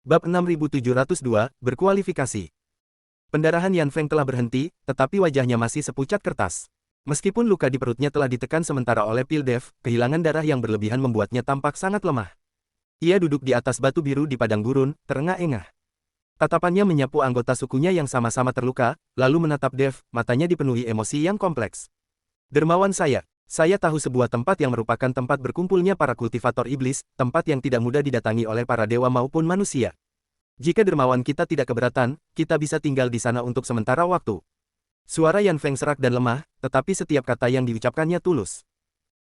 Bab 6702, berkualifikasi. Pendarahan Yan Feng telah berhenti, tetapi wajahnya masih sepucat kertas. Meskipun luka di perutnya telah ditekan sementara oleh pil Dev, kehilangan darah yang berlebihan membuatnya tampak sangat lemah. Ia duduk di atas batu biru di padang gurun, terengah-engah. Tatapannya menyapu anggota sukunya yang sama-sama terluka, lalu menatap Dev, matanya dipenuhi emosi yang kompleks. Dermawan saya tahu sebuah tempat yang merupakan tempat berkumpulnya para kultivator iblis, tempat yang tidak mudah didatangi oleh para dewa maupun manusia. Jika dermawan kita tidak keberatan, kita bisa tinggal di sana untuk sementara waktu. Suara Yan Feng serak dan lemah, tetapi setiap kata yang diucapkannya tulus.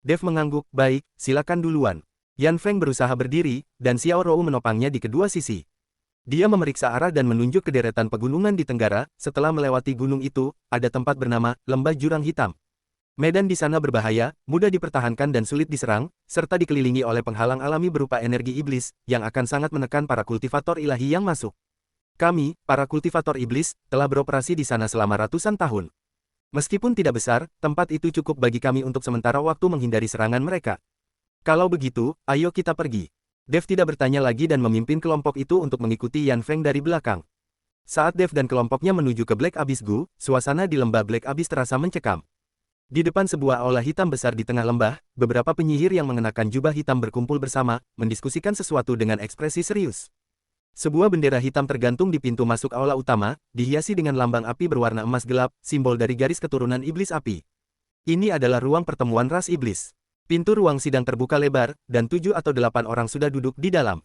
Dev mengangguk, baik, silakan duluan. Yan Feng berusaha berdiri, dan Xiao Rou menopangnya di kedua sisi. Dia memeriksa arah dan menunjuk ke deretan pegunungan di tenggara. Setelah melewati gunung itu, ada tempat bernama Lembah Jurang Hitam. Medan di sana berbahaya, mudah dipertahankan dan sulit diserang, serta dikelilingi oleh penghalang alami berupa energi iblis, yang akan sangat menekan para kultivator ilahi yang masuk. Kami, para kultivator iblis, telah beroperasi di sana selama ratusan tahun. Meskipun tidak besar, tempat itu cukup bagi kami untuk sementara waktu menghindari serangan mereka. Kalau begitu, ayo kita pergi. Dev tidak bertanya lagi dan memimpin kelompok itu untuk mengikuti Yan Feng dari belakang. Saat Dev dan kelompoknya menuju ke Black Abyss Gu, suasana di lembah Black Abyss terasa mencekam. Di depan sebuah aula hitam besar di tengah lembah, beberapa penyihir yang mengenakan jubah hitam berkumpul bersama, mendiskusikan sesuatu dengan ekspresi serius. Sebuah bendera hitam tergantung di pintu masuk aula utama, dihiasi dengan lambang api berwarna emas gelap, simbol dari garis keturunan iblis api. Ini adalah ruang pertemuan ras iblis. Pintu ruang sidang terbuka lebar, dan 7 atau 8 orang sudah duduk di dalam.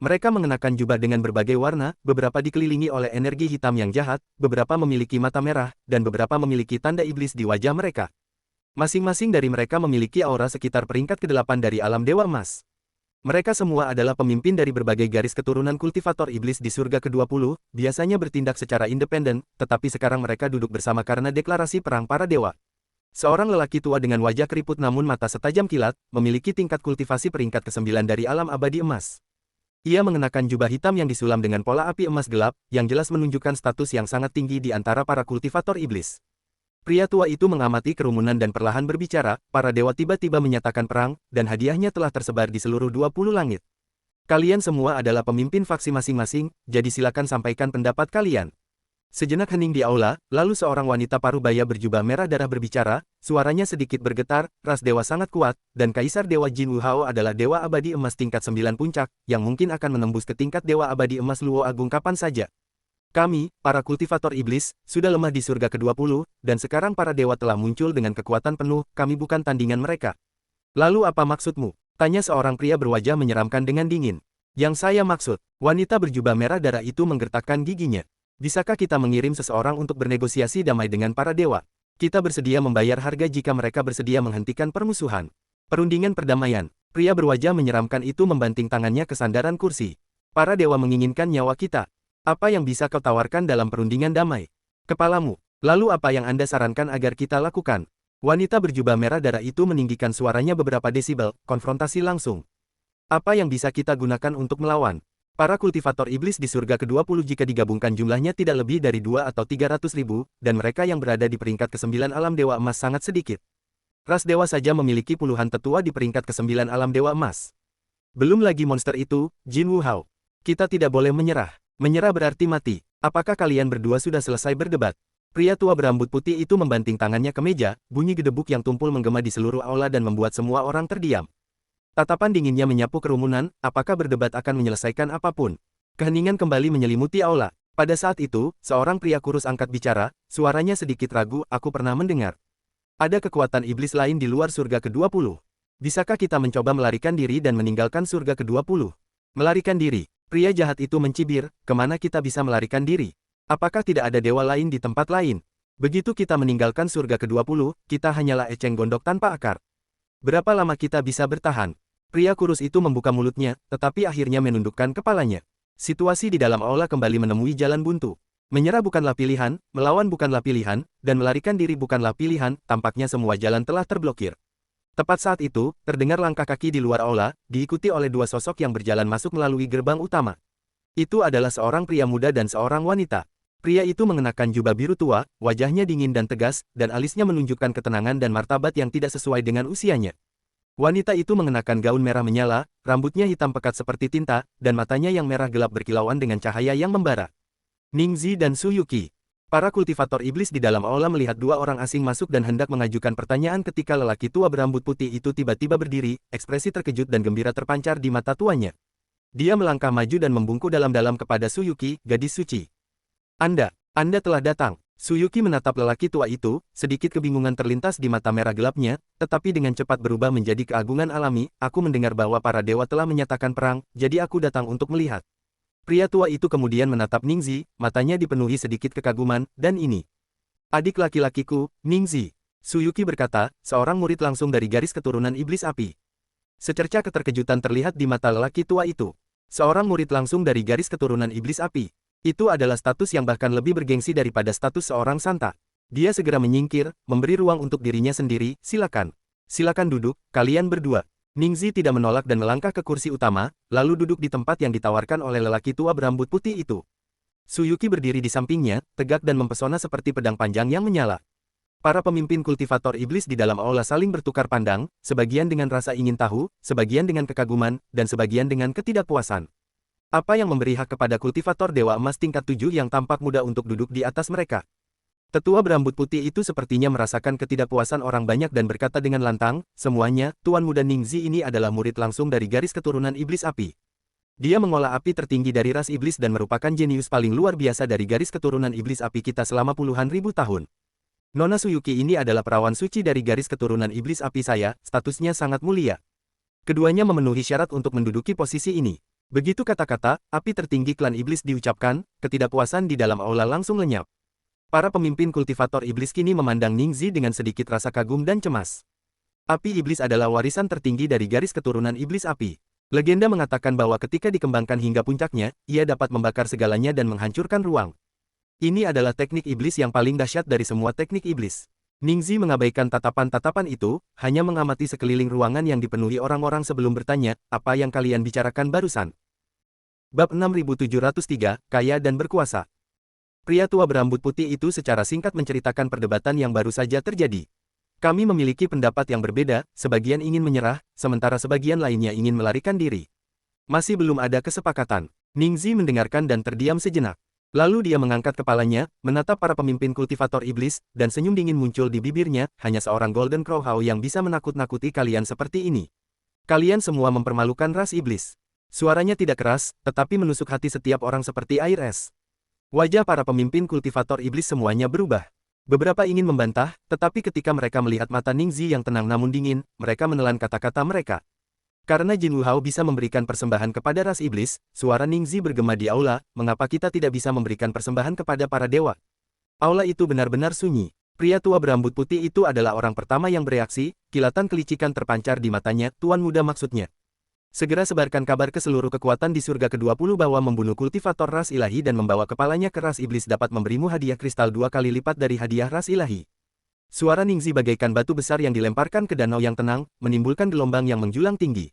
Mereka mengenakan jubah dengan berbagai warna, beberapa dikelilingi oleh energi hitam yang jahat, beberapa memiliki mata merah, dan beberapa memiliki tanda iblis di wajah mereka. Masing-masing dari mereka memiliki aura sekitar peringkat ke-8 dari alam Dewa Emas. Mereka semua adalah pemimpin dari berbagai garis keturunan kultivator iblis di surga ke-20, biasanya bertindak secara independen, tetapi sekarang mereka duduk bersama karena deklarasi perang para dewa. Seorang lelaki tua dengan wajah keriput namun mata setajam kilat, memiliki tingkat kultivasi peringkat ke-9 dari alam abadi emas. Ia mengenakan jubah hitam yang disulam dengan pola api emas gelap, yang jelas menunjukkan status yang sangat tinggi di antara para kultivator iblis. Pria tua itu mengamati kerumunan dan perlahan berbicara, para dewa tiba-tiba menyatakan perang, dan hadiahnya telah tersebar di seluruh 20 langit. Kalian semua adalah pemimpin faksi masing-masing, jadi silakan sampaikan pendapat kalian. Sejenak hening di aula, lalu seorang wanita parubaya berjubah merah darah berbicara, suaranya sedikit bergetar, ras dewa sangat kuat, dan Kaisar Dewa Jin Wu Hao adalah Dewa Abadi Emas tingkat 9 puncak, yang mungkin akan menembus ke tingkat Dewa Abadi Emas Luo Agung kapan saja. Kami, para kultivator iblis, sudah lemah di surga ke-20, dan sekarang para dewa telah muncul dengan kekuatan penuh, kami bukan tandingan mereka. Lalu apa maksudmu? Tanya seorang pria berwajah menyeramkan dengan dingin. Yang saya maksud, wanita berjubah merah darah itu menggertakkan giginya. Bisakah kita mengirim seseorang untuk bernegosiasi damai dengan para dewa? Kita bersedia membayar harga jika mereka bersedia menghentikan permusuhan. Perundingan perdamaian. Pria berwajah menyeramkan itu membanting tangannya ke sandaran kursi. Para dewa menginginkan nyawa kita. Apa yang bisa kau tawarkan dalam perundingan damai? Kepalamu. Lalu apa yang Anda sarankan agar kita lakukan? Wanita berjubah merah darah itu meninggikan suaranya beberapa desibel, konfrontasi langsung. Apa yang bisa kita gunakan untuk melawan? Para kultivator iblis di surga ke-20 jika digabungkan jumlahnya tidak lebih dari 2 atau 300 ribu, dan mereka yang berada di peringkat ke-9 alam dewa emas sangat sedikit. Ras dewa saja memiliki puluhan tetua di peringkat ke-9 alam dewa emas. Belum lagi monster itu, Jin Wu Hao. Kita tidak boleh menyerah. Menyerah berarti mati. Apakah kalian berdua sudah selesai berdebat? Pria tua berambut putih itu membanting tangannya ke meja, bunyi gedebuk yang tumpul menggema di seluruh aula dan membuat semua orang terdiam. Tatapan dinginnya menyapu kerumunan, apakah berdebat akan menyelesaikan apapun? Keheningan kembali menyelimuti aula. Pada saat itu, seorang pria kurus angkat bicara, suaranya sedikit ragu, aku pernah mendengar. Ada kekuatan iblis lain di luar surga ke-20. Bisakah kita mencoba melarikan diri dan meninggalkan surga ke-20? Melarikan diri. Pria jahat itu mencibir, kemana kita bisa melarikan diri? Apakah tidak ada dewa lain di tempat lain? Begitu kita meninggalkan surga ke-20, kita hanyalah eceng gondok tanpa akar. Berapa lama kita bisa bertahan? Pria kurus itu membuka mulutnya, tetapi akhirnya menundukkan kepalanya. Situasi di dalam aula kembali menemui jalan buntu. Menyerah bukanlah pilihan, melawan bukanlah pilihan, dan melarikan diri bukanlah pilihan, tampaknya semua jalan telah terblokir. Tepat saat itu, terdengar langkah kaki di luar aula, diikuti oleh dua sosok yang berjalan masuk melalui gerbang utama. Itu adalah seorang pria muda dan seorang wanita. Pria itu mengenakan jubah biru tua, wajahnya dingin dan tegas, dan alisnya menunjukkan ketenangan dan martabat yang tidak sesuai dengan usianya. Wanita itu mengenakan gaun merah menyala, rambutnya hitam pekat seperti tinta, dan matanya yang merah gelap berkilauan dengan cahaya yang membara. Ningzi dan Su Yuqi. Para kultivator iblis di dalam aula melihat dua orang asing masuk dan hendak mengajukan pertanyaan ketika lelaki tua berambut putih itu tiba-tiba berdiri, ekspresi terkejut dan gembira terpancar di mata tuanya. Dia melangkah maju dan membungkuk dalam-dalam kepada Su Yuqi, gadis suci. Anda telah datang. Su Yuqi menatap lelaki tua itu, sedikit kebingungan terlintas di mata merah gelapnya, tetapi dengan cepat berubah menjadi keagungan alami. Aku mendengar bahwa para dewa telah menyatakan perang, jadi aku datang untuk melihat. Pria tua itu kemudian menatap Ningzi, matanya dipenuhi sedikit kekaguman, dan ini. Adik laki-lakiku, Ningzi. Su Yuqi berkata, seorang murid langsung dari garis keturunan iblis api. Secerca keterkejutan terlihat di mata lelaki tua itu. Seorang murid langsung dari garis keturunan iblis api. Itu adalah status yang bahkan lebih bergengsi daripada status seorang santa. Dia segera menyingkir, memberi ruang untuk dirinya sendiri, silakan. Silakan duduk, kalian berdua. Ningzi tidak menolak dan melangkah ke kursi utama, lalu duduk di tempat yang ditawarkan oleh lelaki tua berambut putih itu. Su Yuqi berdiri di sampingnya, tegak dan mempesona seperti pedang panjang yang menyala. Para pemimpin kultivator iblis di dalam aula saling bertukar pandang, sebagian dengan rasa ingin tahu, sebagian dengan kekaguman, dan sebagian dengan ketidakpuasan. Apa yang memberi hak kepada kultivator Dewa Emas tingkat 7 yang tampak muda untuk duduk di atas mereka? Tetua berambut putih itu sepertinya merasakan ketidakpuasan orang banyak dan berkata dengan lantang, semuanya, Tuan Muda Ningzi ini adalah murid langsung dari garis keturunan iblis api. Dia mengolah api tertinggi dari ras iblis dan merupakan jenius paling luar biasa dari garis keturunan iblis api kita selama puluhan ribu tahun. Nona Su Yuqi ini adalah perawan suci dari garis keturunan iblis api saya, statusnya sangat mulia. Keduanya memenuhi syarat untuk menduduki posisi ini. Begitu kata-kata, api tertinggi klan iblis diucapkan, ketidakpuasan di dalam aula langsung lenyap. Para pemimpin kultivator iblis kini memandang Ningzi dengan sedikit rasa kagum dan cemas. Api iblis adalah warisan tertinggi dari garis keturunan iblis api. Legenda mengatakan bahwa ketika dikembangkan hingga puncaknya, ia dapat membakar segalanya dan menghancurkan ruang. Ini adalah teknik iblis yang paling dahsyat dari semua teknik iblis. Ningzi mengabaikan tatapan-tatapan itu, hanya mengamati sekeliling ruangan yang dipenuhi orang-orang sebelum bertanya, apa yang kalian bicarakan barusan? Bab 6703, Kaya dan Berkuasa. Pria tua berambut putih itu secara singkat menceritakan perdebatan yang baru saja terjadi. Kami memiliki pendapat yang berbeda, sebagian ingin menyerah, sementara sebagian lainnya ingin melarikan diri. Masih belum ada kesepakatan. Ningzi mendengarkan dan terdiam sejenak. Lalu dia mengangkat kepalanya, menatap para pemimpin kultivator iblis, dan senyum dingin muncul di bibirnya, hanya seorang Golden Crowhawk yang bisa menakut-nakuti kalian seperti ini. Kalian semua mempermalukan ras iblis. Suaranya tidak keras, tetapi menusuk hati setiap orang seperti air es. Wajah para pemimpin kultivator iblis semuanya berubah. Beberapa ingin membantah, tetapi ketika mereka melihat mata Ningzi yang tenang namun dingin, mereka menelan kata-kata mereka. Karena Jin Wuhao bisa memberikan persembahan kepada ras iblis, suara Ningzi bergema di aula, mengapa kita tidak bisa memberikan persembahan kepada para dewa? Aula itu benar-benar sunyi. Pria tua berambut putih itu adalah orang pertama yang bereaksi, kilatan kelicikan terpancar di matanya, Tuan Muda maksudnya. Segera sebarkan kabar ke seluruh kekuatan di surga ke-20 bahwa membunuh kultivator ras ilahi dan membawa kepalanya ke ras iblis dapat memberimu hadiah kristal 2 kali lipat dari hadiah ras ilahi. Suara Ningzi bagaikan batu besar yang dilemparkan ke danau yang tenang, menimbulkan gelombang yang menjulang tinggi.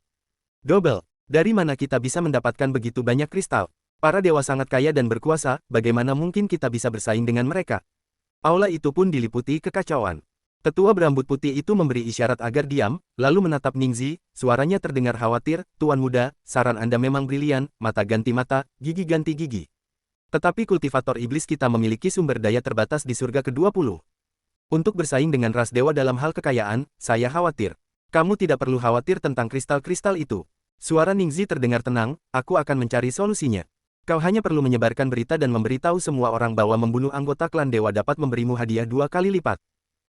Double, dari mana kita bisa mendapatkan begitu banyak kristal? Para dewa sangat kaya dan berkuasa, bagaimana mungkin kita bisa bersaing dengan mereka? Aula itu pun diliputi kekacauan. Tetua berambut putih itu memberi isyarat agar diam, lalu menatap Ningzi, suaranya terdengar khawatir, Tuan Muda, saran Anda memang brilian, mata ganti mata, gigi ganti gigi. Tetapi kultivator iblis kita memiliki sumber daya terbatas di surga ke-20. Untuk bersaing dengan ras dewa dalam hal kekayaan, saya khawatir. Kamu tidak perlu khawatir tentang kristal-kristal itu. Suara Ningzi terdengar tenang, aku akan mencari solusinya. Kau hanya perlu menyebarkan berita dan memberitahu semua orang bahwa membunuh anggota klan dewa dapat memberimu hadiah 2 kali lipat.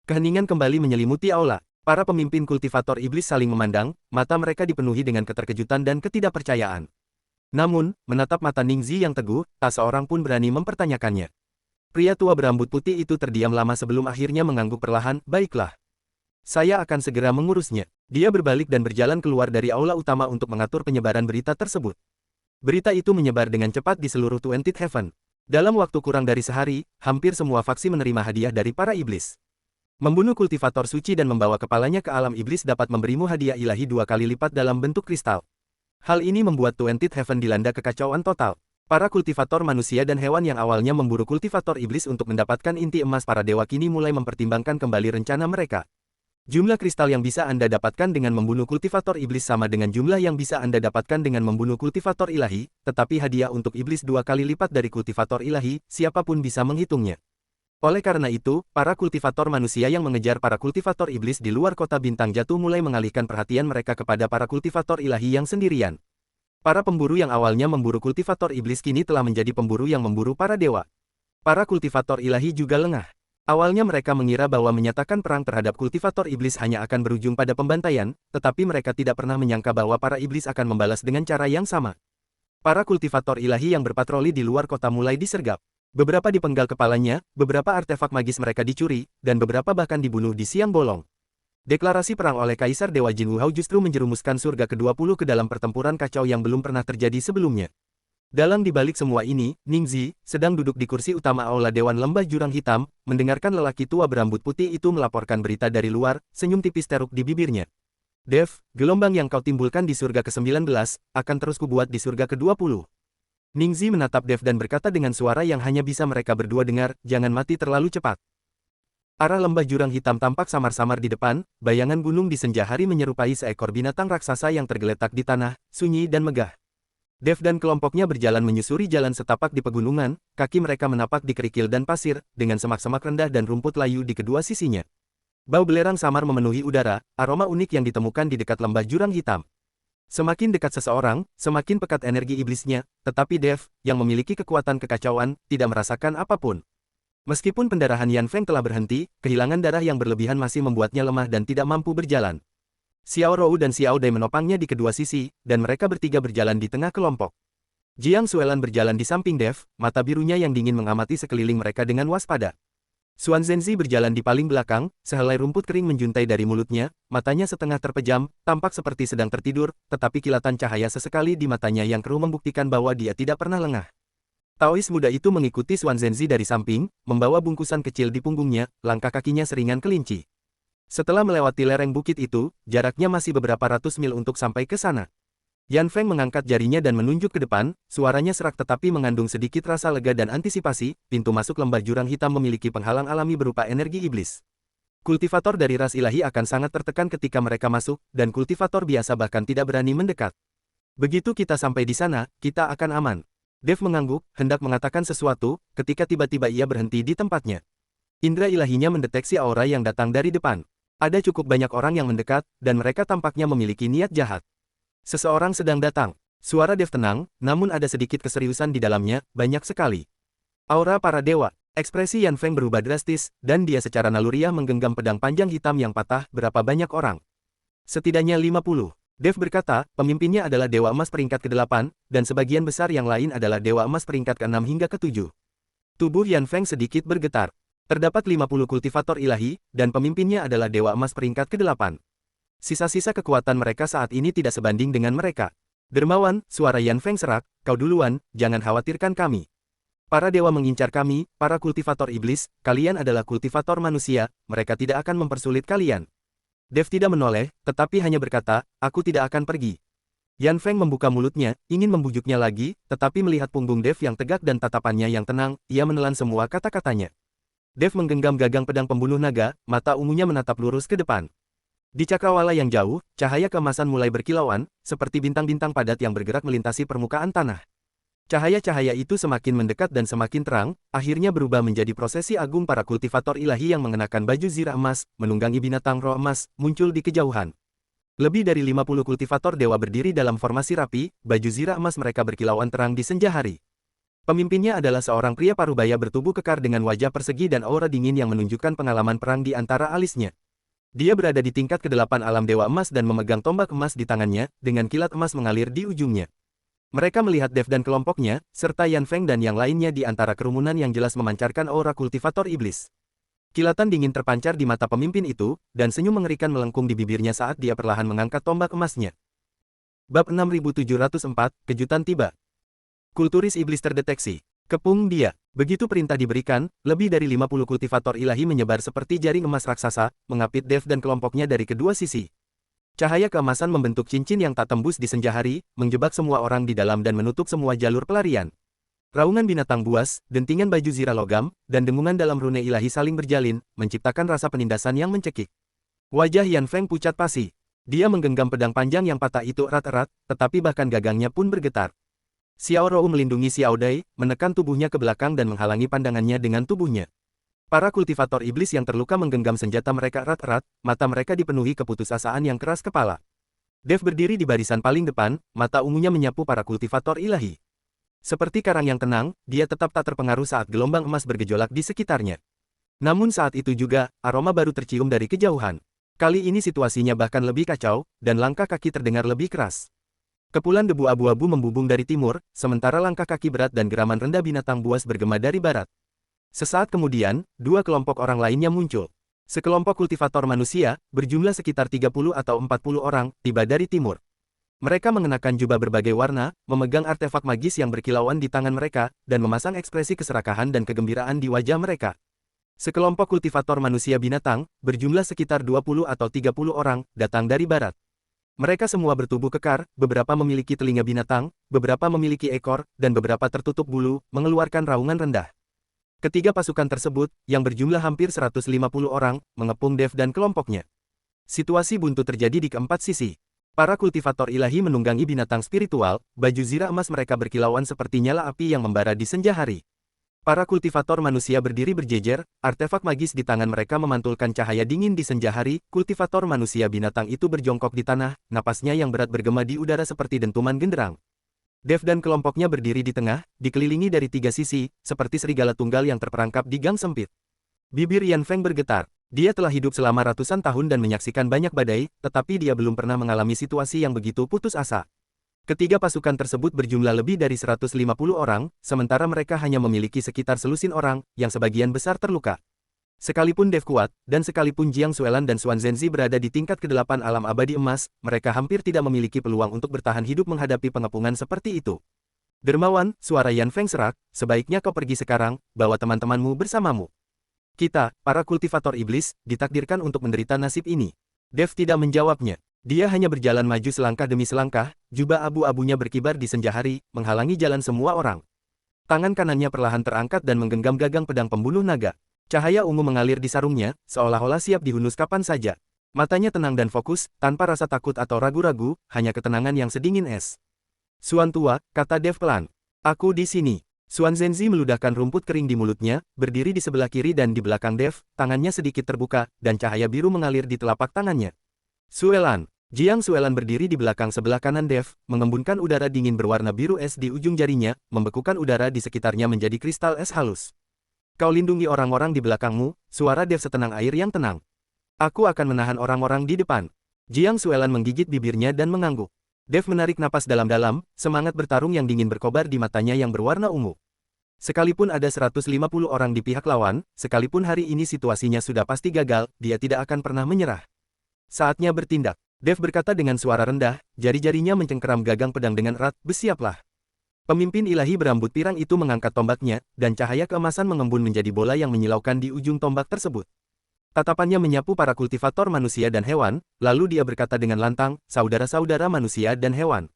Keheningan kembali menyelimuti aula. Para pemimpin kultivator iblis saling memandang, mata mereka dipenuhi dengan keterkejutan dan ketidakpercayaan. Namun, menatap mata Ningzi yang teguh, tak seorang pun berani mempertanyakannya. Pria tua berambut putih itu terdiam lama sebelum akhirnya mengangguk perlahan, baiklah. Saya akan segera mengurusnya. Dia berbalik dan berjalan keluar dari aula utama untuk mengatur penyebaran berita tersebut. Berita itu menyebar dengan cepat di seluruh 20 Heaven. Dalam waktu kurang dari sehari, hampir semua faksi menerima hadiah dari para iblis. Membunuh kultivator suci dan membawa kepalanya ke alam iblis dapat memberimu hadiah ilahi 2 kali lipat dalam bentuk kristal. Hal ini membuat 20 Heaven dilanda kekacauan total. Para kultivator manusia dan hewan yang awalnya memburu kultivator iblis untuk mendapatkan inti emas para dewa kini mulai mempertimbangkan kembali rencana mereka. Jumlah kristal yang bisa Anda dapatkan dengan membunuh kultivator iblis sama dengan jumlah yang bisa Anda dapatkan dengan membunuh kultivator ilahi, tetapi hadiah untuk iblis 2 kali lipat dari kultivator ilahi, siapapun bisa menghitungnya. Oleh karena itu, para kultivator manusia yang mengejar para kultivator iblis di luar kota bintang jatuh mulai mengalihkan perhatian mereka kepada para kultivator ilahi yang sendirian. Para pemburu yang awalnya memburu kultivator iblis kini telah menjadi pemburu yang memburu para dewa. Para kultivator ilahi juga lengah. Awalnya mereka mengira bahwa menyatakan perang terhadap kultivator iblis hanya akan berujung pada pembantaian, tetapi mereka tidak pernah menyangka bahwa para iblis akan membalas dengan cara yang sama. Para kultivator ilahi yang berpatroli di luar kota mulai disergap. Beberapa dipenggal kepalanya, beberapa artefak magis mereka dicuri, dan beberapa bahkan dibunuh di siang bolong. Deklarasi perang oleh Kaisar Dewa Jin Wuhao justru menjerumuskan surga ke-20 ke dalam pertempuran kacau yang belum pernah terjadi sebelumnya. Dalam dibalik semua ini, Ningzi, sedang duduk di kursi utama Aula Dewan Lembah Jurang Hitam, mendengarkan lelaki tua berambut putih itu melaporkan berita dari luar, senyum tipis teruk di bibirnya. Dev, gelombang yang kau timbulkan di surga ke-19, akan terus kubuat di surga ke-20. Ningzi menatap Dev dan berkata dengan suara yang hanya bisa mereka berdua dengar, jangan mati terlalu cepat. Arah lembah jurang hitam tampak samar-samar di depan, bayangan gunung di senja hari menyerupai seekor binatang raksasa yang tergeletak di tanah, sunyi dan megah. Dev dan kelompoknya berjalan menyusuri jalan setapak di pegunungan, kaki mereka menapak di kerikil dan pasir, dengan semak-semak rendah dan rumput layu di kedua sisinya. Bau belerang samar memenuhi udara, aroma unik yang ditemukan di dekat lembah jurang hitam. Semakin dekat seseorang, semakin pekat energi iblisnya, tetapi Dev, yang memiliki kekuatan kekacauan, tidak merasakan apapun. Meskipun pendarahan Yan Feng telah berhenti, kehilangan darah yang berlebihan masih membuatnya lemah dan tidak mampu berjalan. Xiao Rou dan Xiao Dai menopangnya di kedua sisi, dan mereka bertiga berjalan di tengah kelompok. Jiang Xuelan berjalan di samping Dev, mata birunya yang dingin mengamati sekeliling mereka dengan waspada. Xuan Zhenzi berjalan di paling belakang, sehelai rumput kering menjuntai dari mulutnya, matanya setengah terpejam, tampak seperti sedang tertidur, tetapi kilatan cahaya sesekali di matanya yang keruh membuktikan bahwa dia tidak pernah lengah. Taois muda itu mengikuti Xuan Zhenzi dari samping, membawa bungkusan kecil di punggungnya, langkah kakinya seringan kelinci. Setelah melewati lereng bukit itu, jaraknya masih beberapa ratus mil untuk sampai ke sana. Yan Feng mengangkat jarinya dan menunjuk ke depan, suaranya serak tetapi mengandung sedikit rasa lega dan antisipasi, pintu masuk lembah jurang hitam memiliki penghalang alami berupa energi iblis. Kultivator dari ras ilahi akan sangat tertekan ketika mereka masuk, dan kultivator biasa bahkan tidak berani mendekat. Begitu kita sampai di sana, kita akan aman. Dev mengangguk, hendak mengatakan sesuatu, ketika tiba-tiba ia berhenti di tempatnya. Indra ilahinya mendeteksi aura yang datang dari depan. Ada cukup banyak orang yang mendekat, dan mereka tampaknya memiliki niat jahat. Seseorang sedang datang. Suara Dev tenang, namun ada sedikit keseriusan di dalamnya, banyak sekali. Aura para dewa. Ekspresi Yan Feng berubah drastis, dan dia secara naluriah menggenggam pedang panjang hitam yang patah. Berapa banyak orang? Setidaknya 50. Dev berkata, pemimpinnya adalah Dewa Emas peringkat ke-8, dan sebagian besar yang lain adalah Dewa Emas peringkat ke-6 hingga ke-7. Tubuh Yan Feng sedikit bergetar. Terdapat 50 kultivator ilahi, dan pemimpinnya adalah Dewa Emas peringkat ke-8. Sisa-sisa kekuatan mereka saat ini tidak sebanding dengan mereka. Dermawan, suara Yan Feng serak, kau duluan, jangan khawatirkan kami. Para dewa mengincar kami, para kultivator iblis, kalian adalah kultivator manusia, mereka tidak akan mempersulit kalian. Dev tidak menoleh, tetapi hanya berkata, aku tidak akan pergi. Yan Feng membuka mulutnya, ingin membujuknya lagi, tetapi melihat punggung Dev yang tegak dan tatapannya yang tenang, ia menelan semua kata-katanya. Dev menggenggam gagang pedang pembunuh naga, mata ungunya menatap lurus ke depan. Di cakrawala yang jauh, cahaya keemasan mulai berkilauan, seperti bintang-bintang padat yang bergerak melintasi permukaan tanah. Cahaya-cahaya itu semakin mendekat dan semakin terang, akhirnya berubah menjadi prosesi agung para kultivator ilahi yang mengenakan baju zirah emas, menunggangi binatang roh emas, muncul di kejauhan. Lebih dari 50 kultivator dewa berdiri dalam formasi rapi, baju zirah emas mereka berkilauan terang di senja hari. Pemimpinnya adalah seorang pria parubaya bertubuh kekar dengan wajah persegi dan aura dingin yang menunjukkan pengalaman perang di antara alisnya. Dia berada di tingkat ke-8 alam Dewa Emas dan memegang tombak emas di tangannya, dengan kilat emas mengalir di ujungnya. Mereka melihat Dev dan kelompoknya, serta Yan Feng dan yang lainnya di antara kerumunan yang jelas memancarkan aura kultivator iblis. Kilatan dingin terpancar di mata pemimpin itu, dan senyum mengerikan melengkung di bibirnya saat dia perlahan mengangkat tombak emasnya. Bab 6704, Kejutan Tiba. Kulturis iblis terdeteksi. Kepung dia. Begitu perintah diberikan, lebih dari 50 kultivator ilahi menyebar seperti jaring emas raksasa, mengapit Dev dan kelompoknya dari kedua sisi. Cahaya keemasan membentuk cincin yang tak tembus di senja hari, menjebak semua orang di dalam dan menutup semua jalur pelarian. Raungan binatang buas, dentingan baju zirah logam, dan dengungan dalam rune ilahi saling berjalin, menciptakan rasa penindasan yang mencekik. Wajah Yan Feng pucat pasi. Dia menggenggam pedang panjang yang patah itu erat-erat, tetapi bahkan gagangnya pun bergetar. Xiao Rou melindungi Xiao Dai, menekan tubuhnya ke belakang dan menghalangi pandangannya dengan tubuhnya. Para kultivator iblis yang terluka menggenggam senjata mereka erat-erat, mata mereka dipenuhi keputusasaan yang keras kepala. Dev berdiri di barisan paling depan, mata ungunya menyapu para kultivator ilahi. Seperti karang yang tenang, dia tetap tak terpengaruh saat gelombang emas bergejolak di sekitarnya. Namun saat itu juga, aroma baru tercium dari kejauhan. Kali ini situasinya bahkan lebih kacau, dan langkah kaki terdengar lebih keras. Kepulan debu abu-abu membubung dari timur, sementara langkah kaki berat dan geraman rendah binatang buas bergema dari barat. Sesaat kemudian, dua kelompok orang lainnya muncul. Sekelompok kultivator manusia, berjumlah sekitar 30 atau 40 orang, tiba dari timur. Mereka mengenakan jubah berbagai warna, memegang artefak magis yang berkilauan di tangan mereka, dan memasang ekspresi keserakahan dan kegembiraan di wajah mereka. Sekelompok kultivator manusia binatang, berjumlah sekitar 20 atau 30 orang, datang dari barat. Mereka semua bertubuh kekar, beberapa memiliki telinga binatang, beberapa memiliki ekor, dan beberapa tertutup bulu, mengeluarkan raungan rendah. Ketiga pasukan tersebut, yang berjumlah hampir 150 orang, mengepung Dev dan kelompoknya. Situasi buntu terjadi di keempat sisi. Para kultivator ilahi menunggangi binatang spiritual, baju zirah emas mereka berkilauan seperti nyala api yang membara di senja hari. Para kultivator manusia berdiri berjejer, artefak magis di tangan mereka memantulkan cahaya dingin di senja hari. Kultivator manusia binatang itu berjongkok di tanah, napasnya yang berat bergema di udara seperti dentuman genderang. Dev dan kelompoknya berdiri di tengah, dikelilingi dari tiga sisi, seperti serigala tunggal yang terperangkap di gang sempit. Bibir Yan Feng bergetar. Dia telah hidup selama ratusan tahun dan menyaksikan banyak badai, tetapi dia belum pernah mengalami situasi yang begitu putus asa. Ketiga pasukan tersebut berjumlah lebih dari 150 orang, sementara mereka hanya memiliki sekitar selusin orang, yang sebagian besar terluka. Sekalipun Dev kuat, dan sekalipun Jiang Xuelan dan Xuan Zhenzi berada di tingkat ke-8 alam abadi emas, mereka hampir tidak memiliki peluang untuk bertahan hidup menghadapi pengepungan seperti itu. Dermawan, suara Yan Feng serak, sebaiknya kau pergi sekarang, bawa teman-temanmu bersamamu. Kita, para kultivator iblis, ditakdirkan untuk menderita nasib ini. Dev tidak menjawabnya. Dia hanya berjalan maju selangkah demi selangkah, jubah abu-abunya berkibar di senja hari, menghalangi jalan semua orang. Tangan kanannya perlahan terangkat dan menggenggam gagang pedang pembunuh naga. Cahaya ungu mengalir di sarungnya, seolah-olah siap dihunus kapan saja. Matanya tenang dan fokus, tanpa rasa takut atau ragu-ragu, hanya ketenangan yang sedingin es. Xuan tua, kata Dev pelan. Aku di sini. Xuan Zhenzi meludahkan rumput kering di mulutnya, berdiri di sebelah kiri dan di belakang Dev, tangannya sedikit terbuka, dan cahaya biru mengalir di telapak tangannya. Xuelan. Jiang Xuelan berdiri di belakang sebelah kanan Dev, mengembunkan udara dingin berwarna biru es di ujung jarinya, membekukan udara di sekitarnya menjadi kristal es halus. Kau lindungi orang-orang di belakangmu, suara Dev setenang air yang tenang. Aku akan menahan orang-orang di depan. Jiang Xuelan menggigit bibirnya dan mengangguk. Dev menarik napas dalam-dalam, semangat bertarung yang dingin berkobar di matanya yang berwarna ungu. Sekalipun ada 150 orang di pihak lawan, sekalipun hari ini situasinya sudah pasti gagal, dia tidak akan pernah menyerah. Saatnya bertindak. Dev berkata dengan suara rendah, jari-jarinya mencengkeram gagang pedang dengan erat, bersiaplah. Pemimpin ilahi berambut pirang itu mengangkat tombaknya, dan cahaya keemasan mengembun menjadi bola yang menyilaukan di ujung tombak tersebut. Tatapannya menyapu para kultivator manusia dan hewan, lalu dia berkata dengan lantang, saudara-saudara manusia dan hewan.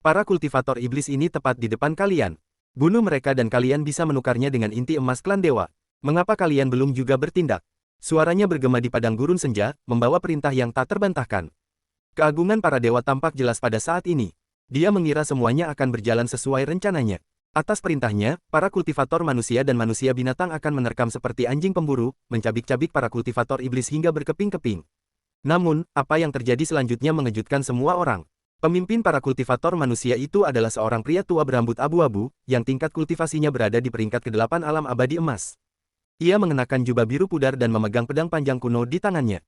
Para kultivator iblis ini tepat di depan kalian. Bunuh mereka dan kalian bisa menukarnya dengan inti emas klan dewa. Mengapa kalian belum juga bertindak? Suaranya bergema di padang gurun senja, membawa perintah yang tak terbantahkan. Keagungan para dewa tampak jelas pada saat ini. Dia mengira semuanya akan berjalan sesuai rencananya. Atas perintahnya, para kultivator manusia dan manusia binatang akan menerkam seperti anjing pemburu, mencabik-cabik para kultivator iblis hingga berkeping-keping. Namun, apa yang terjadi selanjutnya mengejutkan semua orang. Pemimpin para kultivator manusia itu adalah seorang pria tua berambut abu-abu, yang tingkat kultivasinya berada di peringkat ke-8 alam abadi emas. Ia mengenakan jubah biru pudar dan memegang pedang panjang kuno di tangannya.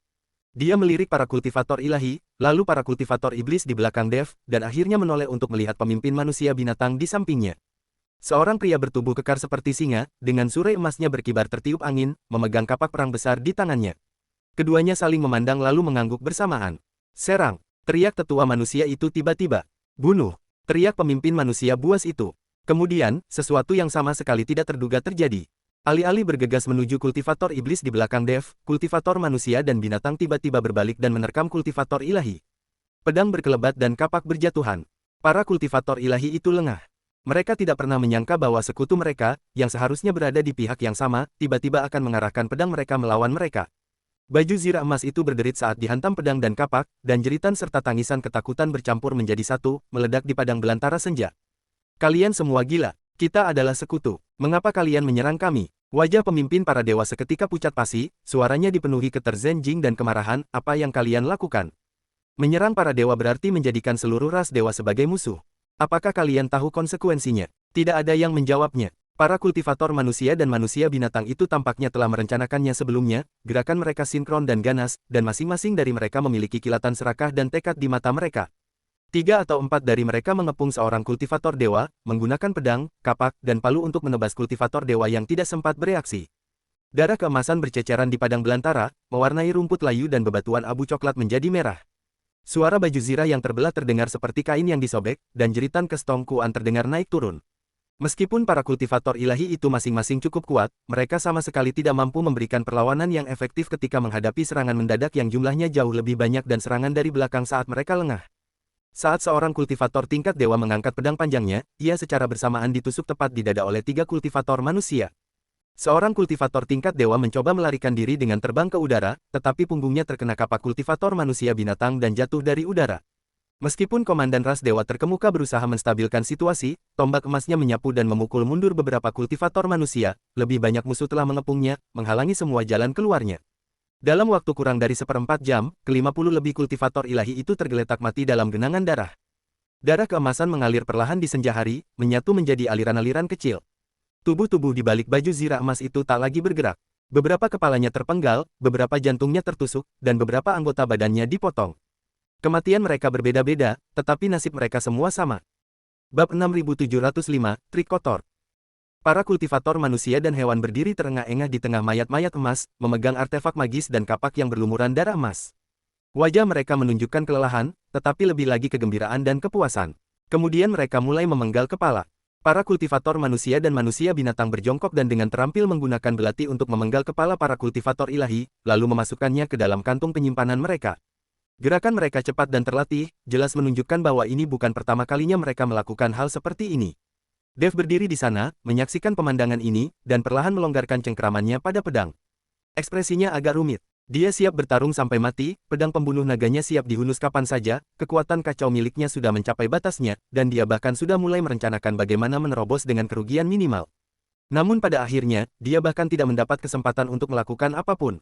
Dia melirik para kultivator ilahi, lalu para kultivator iblis di belakang Dev, dan akhirnya menoleh untuk melihat pemimpin manusia binatang di sampingnya. Seorang pria bertubuh kekar seperti singa, dengan surai emasnya berkibar tertiup angin, memegang kapak perang besar di tangannya. Keduanya saling memandang lalu mengangguk bersamaan. Serang! Teriak tetua manusia itu tiba-tiba. Bunuh! Teriak pemimpin manusia buas itu. Kemudian, sesuatu yang sama sekali tidak terduga terjadi. Alih-alih bergegas menuju kultivator iblis di belakang Dev, kultivator manusia dan binatang tiba-tiba berbalik dan menerkam kultivator ilahi. Pedang berkelebat dan kapak berjatuhan. Para kultivator ilahi itu lengah. Mereka tidak pernah menyangka bahwa sekutu mereka, yang seharusnya berada di pihak yang sama, tiba-tiba akan mengarahkan pedang mereka melawan mereka. Baju zirah emas itu berderit saat dihantam pedang dan kapak, dan jeritan serta tangisan ketakutan bercampur menjadi satu, meledak di padang belantara senja. Kalian semua gila. Kita adalah sekutu. Mengapa kalian menyerang kami? Wajah pemimpin para dewa seketika pucat pasi, suaranya dipenuhi keterzenjing dan kemarahan. Apa yang kalian lakukan? Menyerang para dewa berarti menjadikan seluruh ras dewa sebagai musuh. Apakah kalian tahu konsekuensinya? Tidak ada yang menjawabnya. Para kultivator manusia dan manusia binatang itu tampaknya telah merencanakannya sebelumnya, gerakan mereka sinkron dan ganas, dan masing-masing dari mereka memiliki kilatan serakah dan tekad di mata mereka. 3 atau 4 dari mereka mengepung seorang kultivator dewa, menggunakan pedang, kapak, dan palu untuk menebas kultivator dewa yang tidak sempat bereaksi. Darah keemasan berceceran di padang belantara, mewarnai rumput layu dan bebatuan abu coklat menjadi merah. Suara baju zirah yang terbelah terdengar seperti kain yang disobek, dan jeritan kestong Kuan terdengar naik turun. Meskipun para kultivator ilahi itu masing-masing cukup kuat, mereka sama sekali tidak mampu memberikan perlawanan yang efektif ketika menghadapi serangan mendadak yang jumlahnya jauh lebih banyak dan serangan dari belakang saat mereka lengah. Saat seorang kultivator tingkat dewa mengangkat pedang panjangnya, ia secara bersamaan ditusuk tepat di dada oleh 3 kultivator manusia. Seorang kultivator tingkat dewa mencoba melarikan diri dengan terbang ke udara, tetapi punggungnya terkena kapak kultivator manusia binatang dan jatuh dari udara. Meskipun komandan ras dewa terkemuka berusaha menstabilkan situasi, tombak emasnya menyapu dan memukul mundur beberapa kultivator manusia, lebih banyak musuh telah mengepungnya, menghalangi semua jalan keluarnya. Dalam waktu kurang dari 1/4 jam, ke-50 lebih kultivator ilahi itu tergeletak mati dalam genangan darah. Darah keemasan mengalir perlahan di senja hari, menyatu menjadi aliran-aliran kecil. Tubuh-tubuh di balik baju zirah emas itu tak lagi bergerak. Beberapa kepalanya terpenggal, beberapa jantungnya tertusuk, dan beberapa anggota badannya dipotong. Kematian mereka berbeda-beda, tetapi nasib mereka semua sama. Bab 6705, Trik Kotor. Para kultivator manusia dan hewan berdiri terengah-engah di tengah mayat-mayat emas, memegang artefak magis dan kapak yang berlumuran darah emas. Wajah mereka menunjukkan kelelahan, tetapi lebih lagi kegembiraan dan kepuasan. Kemudian mereka mulai memenggal kepala. Para kultivator manusia dan manusia binatang berjongkok dan dengan terampil menggunakan belati untuk memenggal kepala para kultivator ilahi, lalu memasukkannya ke dalam kantung penyimpanan mereka. Gerakan mereka cepat dan terlatih, jelas menunjukkan bahwa ini bukan pertama kalinya mereka melakukan hal seperti ini. Dev berdiri di sana, menyaksikan pemandangan ini, dan perlahan melonggarkan cengkeramannya pada pedang. Ekspresinya agak rumit. Dia siap bertarung sampai mati, pedang pembunuh naganya siap dihunus kapan saja, kekuatan kacau miliknya sudah mencapai batasnya, dan dia bahkan sudah mulai merencanakan bagaimana menerobos dengan kerugian minimal. Namun pada akhirnya, dia bahkan tidak mendapat kesempatan untuk melakukan apapun.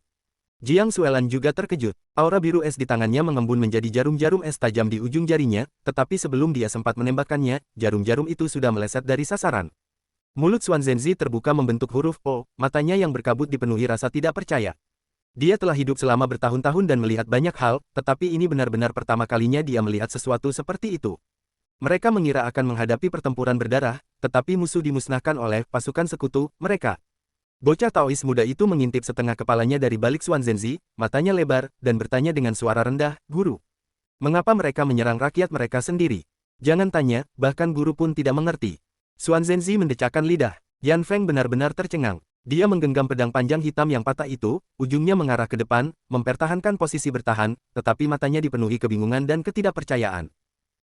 Jiang Xuelan juga terkejut. Aura biru es di tangannya mengembun menjadi jarum-jarum es tajam di ujung jarinya, tetapi sebelum dia sempat menembakkannya, jarum-jarum itu sudah meleset dari sasaran. Mulut Xuan Zhenzi terbuka membentuk huruf O, matanya yang berkabut dipenuhi rasa tidak percaya. Dia telah hidup selama bertahun-tahun dan melihat banyak hal, tetapi ini benar-benar pertama kalinya dia melihat sesuatu seperti itu. Mereka mengira akan menghadapi pertempuran berdarah, tetapi musuh dimusnahkan oleh pasukan sekutu mereka. Bocah Taois muda itu mengintip setengah kepalanya dari balik Xuan Zhenzi, matanya lebar, dan bertanya dengan suara rendah, "Guru, mengapa mereka menyerang rakyat mereka sendiri?" "Jangan tanya, bahkan guru pun tidak mengerti." Xuan Zhenzi mendecakkan lidah. Yan Feng benar-benar tercengang. Dia menggenggam pedang panjang hitam yang patah itu, ujungnya mengarah ke depan, mempertahankan posisi bertahan, tetapi matanya dipenuhi kebingungan dan ketidakpercayaan.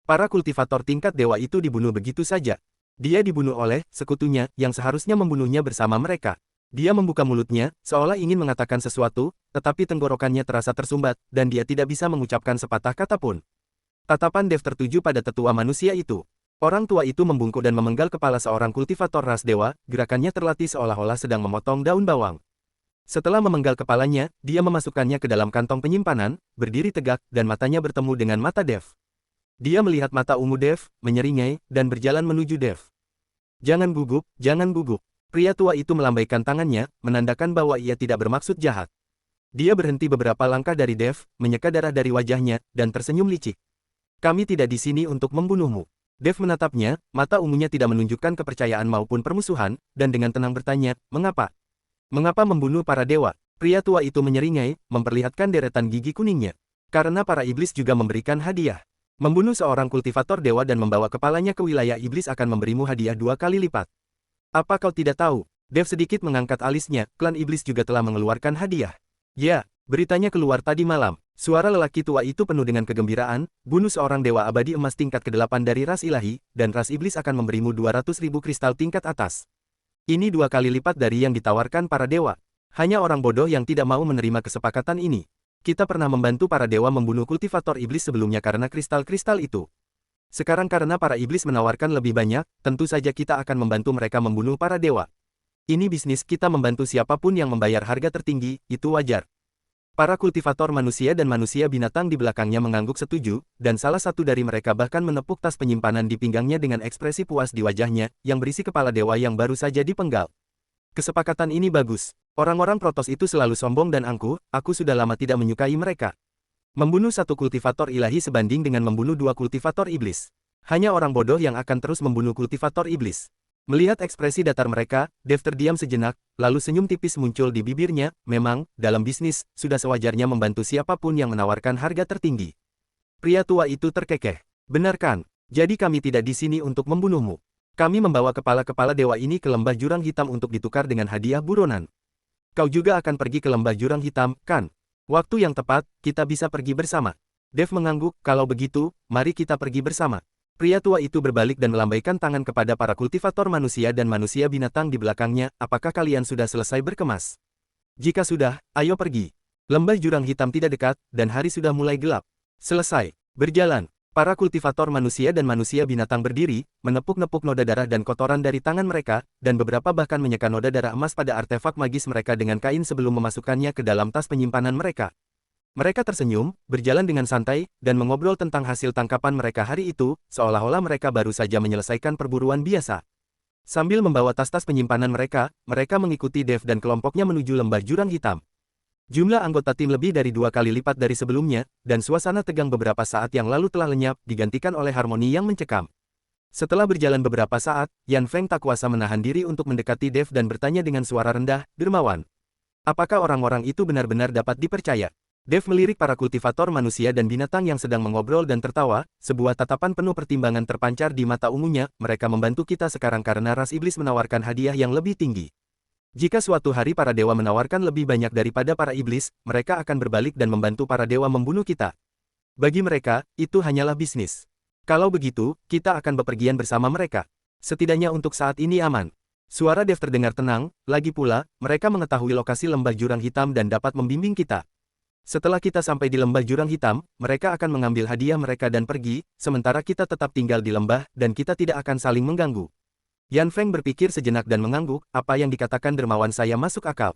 Para kultivator tingkat dewa itu dibunuh begitu saja. Dia dibunuh oleh sekutunya, yang seharusnya membunuhnya bersama mereka. Dia membuka mulutnya, seolah ingin mengatakan sesuatu, tetapi tenggorokannya terasa tersumbat, dan dia tidak bisa mengucapkan sepatah kata pun. Tatapan Dev tertuju pada tetua manusia itu. Orang tua itu membungkuk dan memenggal kepala seorang kultivator ras dewa, gerakannya terlatih seolah-olah sedang memotong daun bawang. Setelah memenggal kepalanya, dia memasukkannya ke dalam kantong penyimpanan, berdiri tegak, dan matanya bertemu dengan mata Dev. Dia melihat mata ungu Dev, menyeringai, dan berjalan menuju Dev. "Jangan gugup, jangan gugup." Pria tua itu melambaikan tangannya, menandakan bahwa ia tidak bermaksud jahat. Dia berhenti beberapa langkah dari Dev, menyeka darah dari wajahnya, dan tersenyum licik. "Kami tidak di sini untuk membunuhmu." Dev menatapnya, mata ungunya tidak menunjukkan kepercayaan maupun permusuhan, dan dengan tenang bertanya, "Mengapa? Mengapa membunuh para dewa?" Pria tua itu menyeringai, memperlihatkan deretan gigi kuningnya. "Karena para iblis juga memberikan hadiah. Membunuh seorang kultivator dewa dan membawa kepalanya ke wilayah iblis akan memberimu hadiah 2 kali lipat. Apa kau tidak tahu?" Dev sedikit mengangkat alisnya, klan iblis juga telah mengeluarkan hadiah. "Ya, beritanya keluar tadi malam." Suara lelaki tua itu penuh dengan kegembiraan, "Bunuh seorang dewa abadi emas tingkat ke-8 dari ras ilahi, dan ras iblis akan memberimu 200.000 kristal tingkat atas. Ini 2 kali lipat dari yang ditawarkan para dewa." Hanya orang bodoh yang tidak mau menerima kesepakatan ini. Kita pernah membantu para dewa membunuh kultivator iblis sebelumnya karena kristal-kristal itu. Sekarang karena para iblis menawarkan lebih banyak, tentu saja kita akan membantu mereka membunuh para dewa. Ini bisnis, kita membantu siapapun yang membayar harga tertinggi, itu wajar. Para kultivator manusia dan manusia binatang di belakangnya mengangguk setuju, dan salah satu dari mereka bahkan menepuk tas penyimpanan di pinggangnya dengan ekspresi puas di wajahnya, yang berisi kepala dewa yang baru saja dipenggal. Kesepakatan ini bagus. Orang-orang Protoss itu selalu sombong dan angkuh, aku sudah lama tidak menyukai mereka. Membunuh satu kultivator ilahi sebanding dengan membunuh dua kultivator iblis. Hanya orang bodoh yang akan terus membunuh kultivator iblis. Melihat ekspresi datar mereka, Dev terdiam sejenak, lalu senyum tipis muncul di bibirnya. Memang, dalam bisnis, sudah sewajarnya membantu siapapun yang menawarkan harga tertinggi. Pria tua itu terkekeh. Benar kan? Jadi kami tidak di sini untuk membunuhmu. Kami membawa kepala-kepala dewa ini ke lembah jurang hitam untuk ditukar dengan hadiah buronan. Kau juga akan pergi ke lembah jurang hitam, kan? Waktu yang tepat, kita bisa pergi bersama. Dev mengangguk, kalau begitu, mari kita pergi bersama. Pria tua itu berbalik dan melambaikan tangan kepada para kultivator manusia dan manusia binatang di belakangnya, apakah kalian sudah selesai berkemas? Jika sudah, ayo pergi. Lembah jurang hitam tidak dekat, dan hari sudah mulai gelap. Selesai. Berjalan. Para kultivator manusia dan manusia binatang berdiri, menepuk-nepuk noda darah dan kotoran dari tangan mereka, dan beberapa bahkan menyeka noda darah emas pada artefak magis mereka dengan kain sebelum memasukkannya ke dalam tas penyimpanan mereka. Mereka tersenyum, berjalan dengan santai, dan mengobrol tentang hasil tangkapan mereka hari itu, seolah-olah mereka baru saja menyelesaikan perburuan biasa. Sambil membawa tas-tas penyimpanan mereka mengikuti Dev dan kelompoknya menuju lembah jurang hitam. Jumlah anggota tim lebih dari 2 kali lipat dari sebelumnya, dan suasana tegang beberapa saat yang lalu telah lenyap, digantikan oleh harmoni yang mencekam. Setelah berjalan beberapa saat, Yan Feng tak kuasa menahan diri untuk mendekati Dev dan bertanya dengan suara rendah, "Dermawan, apakah orang-orang itu benar-benar dapat dipercaya?" Dev melirik para kultivator manusia dan binatang yang sedang mengobrol dan tertawa, sebuah tatapan penuh pertimbangan terpancar di mata ungunya, mereka membantu kita sekarang karena ras iblis menawarkan hadiah yang lebih tinggi. Jika suatu hari para dewa menawarkan lebih banyak daripada para iblis, mereka akan berbalik dan membantu para dewa membunuh kita. Bagi mereka, itu hanyalah bisnis. Kalau begitu, kita akan bepergian bersama mereka. Setidaknya untuk saat ini aman. Suara Dev terdengar tenang, lagi pula, mereka mengetahui lokasi lembah jurang hitam dan dapat membimbing kita. Setelah kita sampai di lembah jurang hitam, mereka akan mengambil hadiah mereka dan pergi, sementara kita tetap tinggal di lembah, dan kita tidak akan saling mengganggu. Yan Feng berpikir sejenak dan mengangguk, apa yang dikatakan dermawan saya masuk akal.